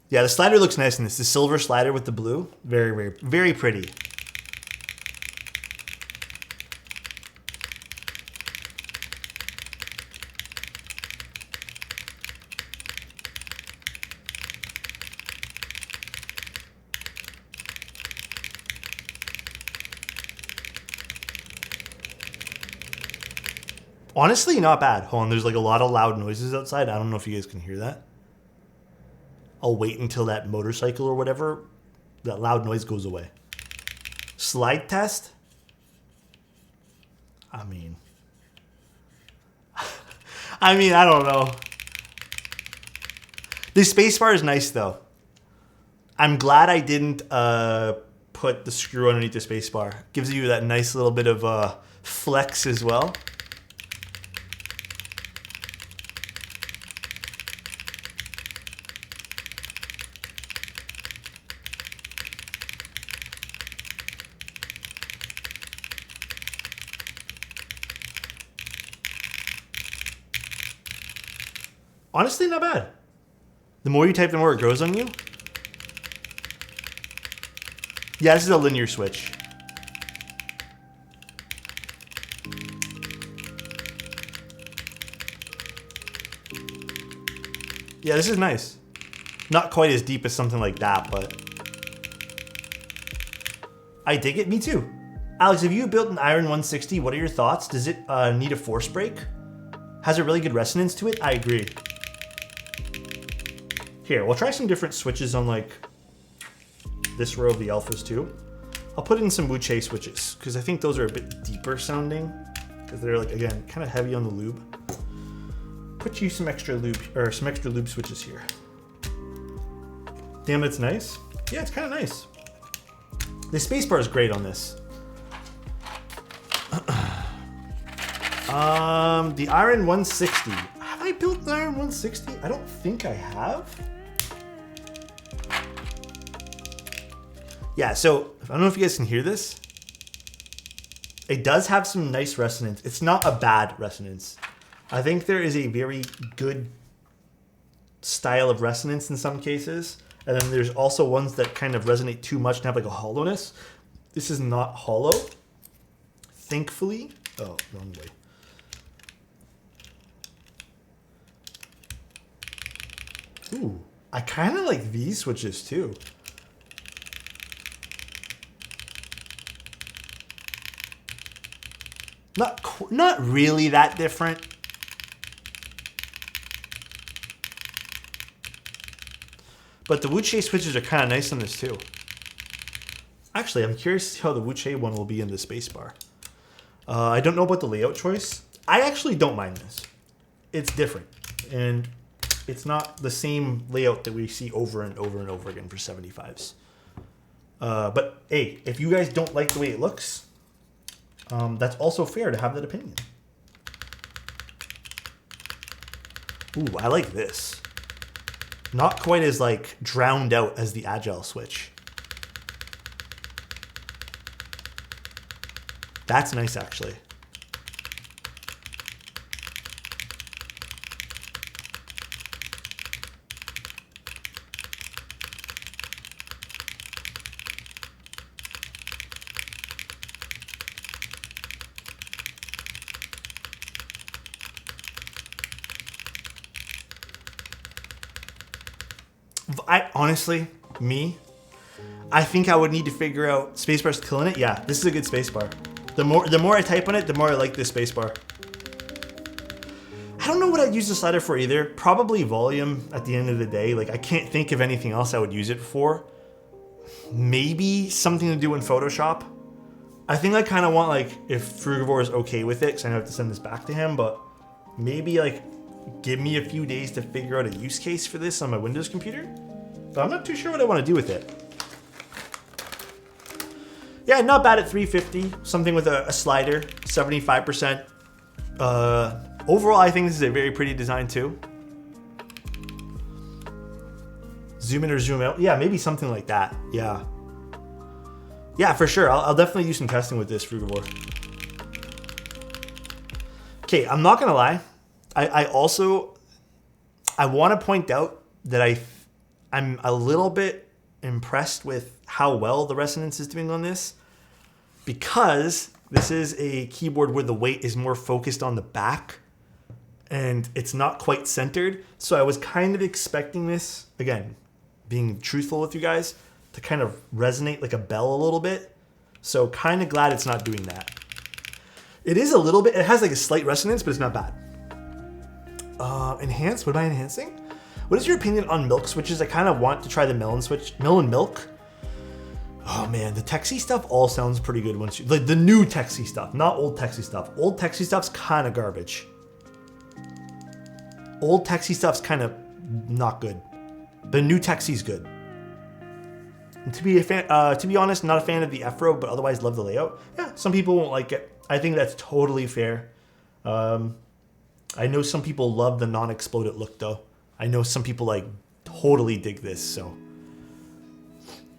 Yeah, the slider looks nice in this. The silver slider with the blue. Very, very, very pretty. Honestly, not bad. Hold on, there's like a lot of loud noises outside. I don't know if you guys can hear that. I'll wait until that motorcycle or whatever, that loud noise goes away. Slide test? I mean, I don't know. The spacebar is nice though. I'm glad I didn't put the screw underneath the spacebar. Gives you that nice little bit of flex as well. Honestly, not bad. The more you type, the more it grows on you. Yeah, this is a linear switch. Yeah, this is nice. Not quite as deep as something like that, but I dig it. Me too. Alex, have you built an Iron 160? What are your thoughts? Does it need a force break? Has a really good resonance to it? I agree. Here, we'll try some different switches on like this row of the alphas too. I'll put in some Wuche switches because I think those are a bit deeper sounding because they're like, again, kind of heavy on the lube. Put you some extra lube or some extra lube switches here. Damn, it's nice. Yeah, it's kind of nice. The spacebar is great on this. The Iron 160. Have I built the Iron 160? I don't think I have. Yeah, so I don't know if you guys can hear this. It does have some nice resonance. It's not a bad resonance. I think there is a very good style of resonance in some cases. And then there's also ones that kind of resonate too much and have like a hollowness. This is not hollow. Thankfully. Oh, wrong way. Ooh, I kind of like these switches too. Not really that different. But the Wuche switches are kind of nice on this too. Actually, I'm curious to see how the Wuche one will be in the spacebar. I don't know about the layout choice. I actually don't mind this. It's different. And it's not the same layout that we see over and over and over again for 75s. But hey, if you guys don't like the way it looks, that's also fair to have that opinion. Ooh, I like this. Not quite as like drowned out as the Agile switch. That's nice actually. Honestly, I think I would need to figure out spacebar's killing it. Yeah, this is a good spacebar. The more I type on it, the more I like this spacebar. I don't know what I'd use the slider for either. Probably volume at the end of the day. Like I can't think of anything else I would use it for. Maybe something to do in Photoshop. I think I kind of want like if Fjordboard is okay with it, because I know I have to send this back to him, but maybe like give me a few days to figure out a use case for this on my Windows computer. But I'm not too sure what I want to do with it. Yeah, not bad at 350. Something with a slider, 75%. Overall, I think this is a very pretty design too. Zoom in or zoom out. Yeah, maybe something like that. Yeah. Yeah, for sure. I'll definitely do some testing with this Fjordboard. Okay, I'm not going to lie. I want to point out that I'm a little bit impressed with how well the resonance is doing on this, because this is a keyboard where the weight is more focused on the back and it's not quite centered. So I was kind of expecting this, again, being truthful with you guys, to kind of resonate like a bell a little bit. So kind of glad it's not doing that. It is a little bit, it has like a slight resonance, but it's not bad. Enhance, what am I enhancing? What is your opinion on milk switches? I kind of want to try the melon switch. Melon milk? Oh man, the Texie stuff all sounds pretty good once you, like the new Texie stuff, not old Texie stuff. Old Texie stuff's kind of garbage. Old Texie stuff's kind of not good. The new Texie's good. And to be honest, not a fan of the F-Row, but otherwise love the layout. Yeah, some people won't like it. I think that's totally fair. I know some people love the non-exploded look though. I know some people like totally dig this, so.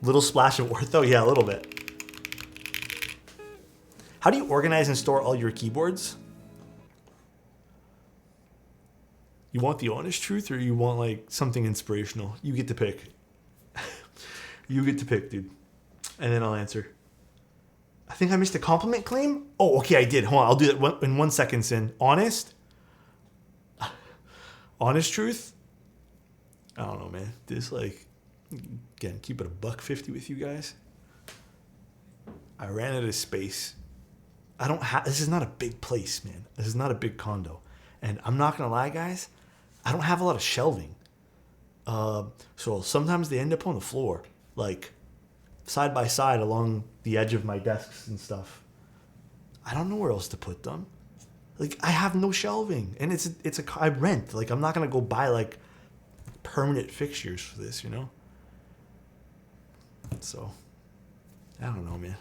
Little splash of ortho, yeah, a little bit. How do you organize and store all your keyboards? You want the honest truth or you want like something inspirational? You get to pick. You get to pick, dude. And then I'll answer. I think I missed a compliment claim. Oh, okay, I did. Hold on, I'll do that in 1 second, Sin. Honest? Honest truth? I don't know, man. This like, again, keep it $150 with you guys. I ran out of space. I don't have, this is not a big place, man. This is not a big condo. And I'm not gonna lie, guys, I don't have a lot of shelving. So sometimes they end up on the floor, like side by side along the edge of my desks and stuff. I don't know where else to put them. Like I have no shelving, and I rent. Like I'm not gonna go buy like permanent fixtures for this, you know. So I don't know, man.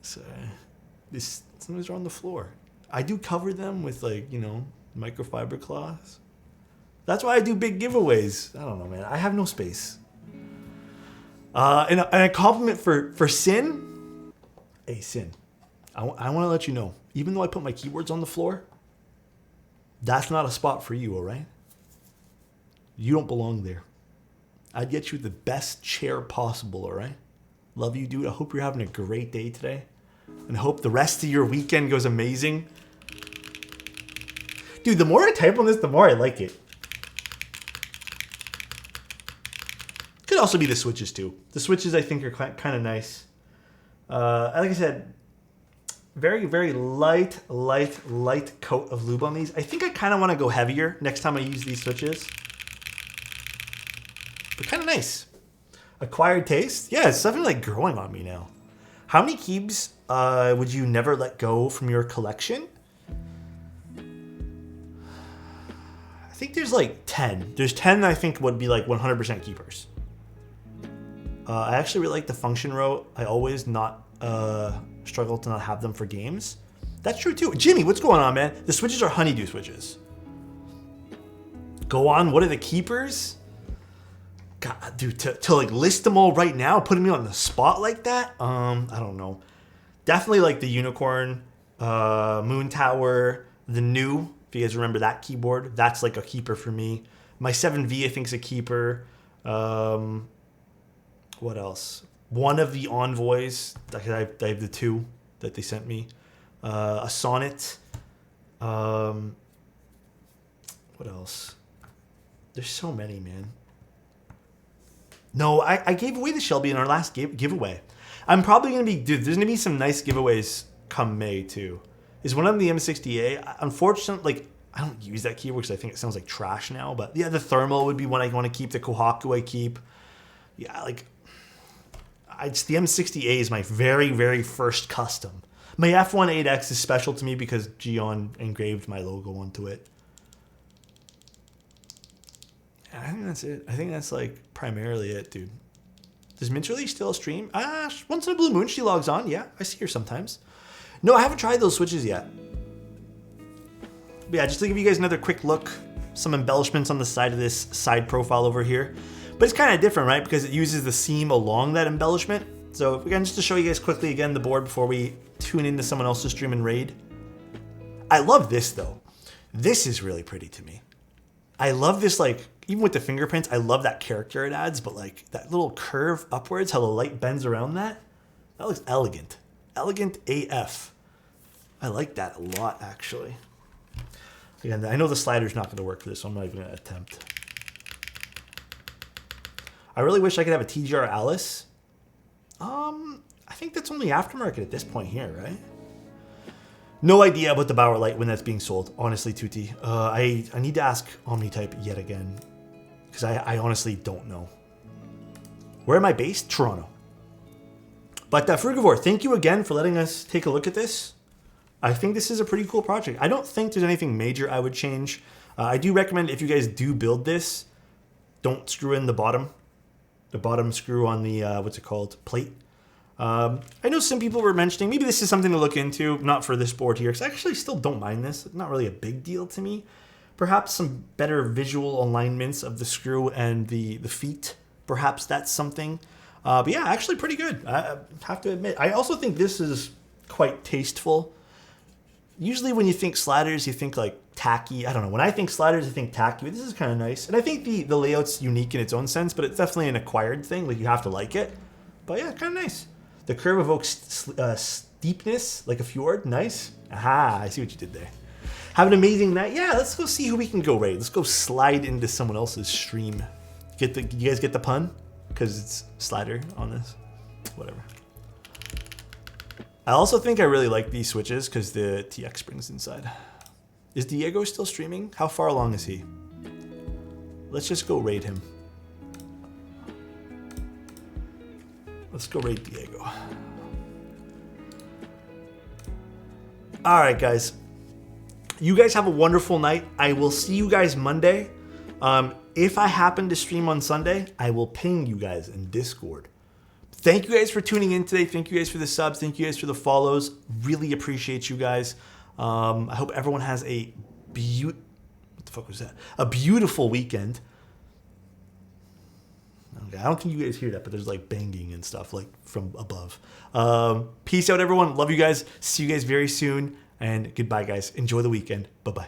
So sometimes they're on the floor. I do cover them with like, you know, microfiber cloths. That's why I do big giveaways. I don't know, man. I have no space. And a compliment for Sin. Hey, Sin. I want to let you know, even though I put my keyboards on the floor, that's not a spot for you, all right? You don't belong there. I'd get you the best chair possible, all right? Love you, dude. I hope you're having a great day today. And I hope the rest of your weekend goes amazing. Dude, the more I type on this, the more I like it. Could also be the switches, too. The switches, I think, are kind of nice. Like I said, very, very light coat of lube on these. I think I kind of want to go heavier next time I use these switches. But kind of nice. Acquired taste? Yeah, it's something like growing on me now. How many keys would you never let go from your collection? I think there's like 10. There's 10 that I think would be like 100% keepers. I actually really like the function row. I always struggle to not have them for games. That's true too. Jimmy, what's going on, man? The switches are honeydew switches. Go on, what are the keepers? God, dude, to like list them all right now, putting me on the spot like that? I don't know. Definitely like the Unicorn, Moon Tower, the new, if you guys remember that keyboard, that's like a keeper for me. My 7V, I think, is a keeper. What else? One of the Envoys, I have the two that they sent me. A Sonnet. What else? There's so many, man. No, I gave away the Shelby in our last giveaway. I'm probably going to be... Dude, there's going to be some nice giveaways come May, too. Is one of them the M60A? Unfortunately, like, I don't use that keyboard because I think it sounds like trash now. But, yeah, the Thermal would be one I want to keep. The Kohaku I keep. Yeah, like... It's the M60A is my very, very first custom. My F18X is special to me because Gion engraved my logo onto it. I think that's it. I think that's like primarily it, dude. Does Mint really still stream? Once in a blue moon she logs on. Yeah, I see her sometimes. No, I haven't tried those switches yet. But yeah, just to give you guys another quick look, some embellishments on the side of this side profile over here. But it's kind of different, right? Because it uses the seam along that embellishment. So again, just to show you guys quickly again the board before we tune into someone else's stream and raid. I love this though. This is really pretty to me. I love this, like, even with the fingerprints, I love that character it adds, but like that little curve upwards, how the light bends around that. That looks elegant. Elegant AF. I like that a lot, actually. Again, I know the slider's not going to work for this, so I'm not even going to attempt. I really wish I could have a TGR Alice. I think that's only aftermarket at this point here, right? No idea about the Bauer Light when that's being sold, honestly, Tutti. I need to ask Omnitype yet again, because I honestly don't know. Where am I based? Toronto. But Frugivore, thank you again for letting us take a look at this. I think this is a pretty cool project. I don't think there's anything major I would change. I do recommend if you guys do build this, don't screw in the bottom screw on the, what's it called, plate. I know some people were mentioning, maybe this is something to look into, not for this board here, because I actually still don't mind this. It's not really a big deal to me. Perhaps some better visual alignments of the screw and the feet. Perhaps that's something. But yeah, actually pretty good, I have to admit. I also think this is quite tasteful. Usually when you think sliders, you think like tacky. I don't know. When I think sliders, I think tacky, but this is kind of nice. And I think the layout's unique in its own sense, but it's definitely an acquired thing. Like, you have to like it. But yeah, kind of nice. The curve evokes steepness, like a fjord. Nice. Aha, I see what you did there. Have an amazing night. Yeah, let's go see who we can go raid. Let's go slide into someone else's stream. You guys get the pun? Because it's slider on this. Whatever. I also think I really like these switches because the TX springs inside. Is Diego still streaming? How far along is he? Let's just go raid him. Let's go raid Diego. All right, guys. You guys have a wonderful night. I will see you guys Monday. If I happen to stream on Sunday, I will ping you guys in Discord. Thank you guys for tuning in today. Thank you guys for the subs. Thank you guys for the follows. Really appreciate you guys. I hope everyone has a what the fuck was that? A beautiful weekend. Okay, I don't think you guys hear that, but there's like banging and stuff like from above. Peace out, everyone. Love you guys. See you guys very soon. And goodbye, guys. Enjoy the weekend. Bye-bye.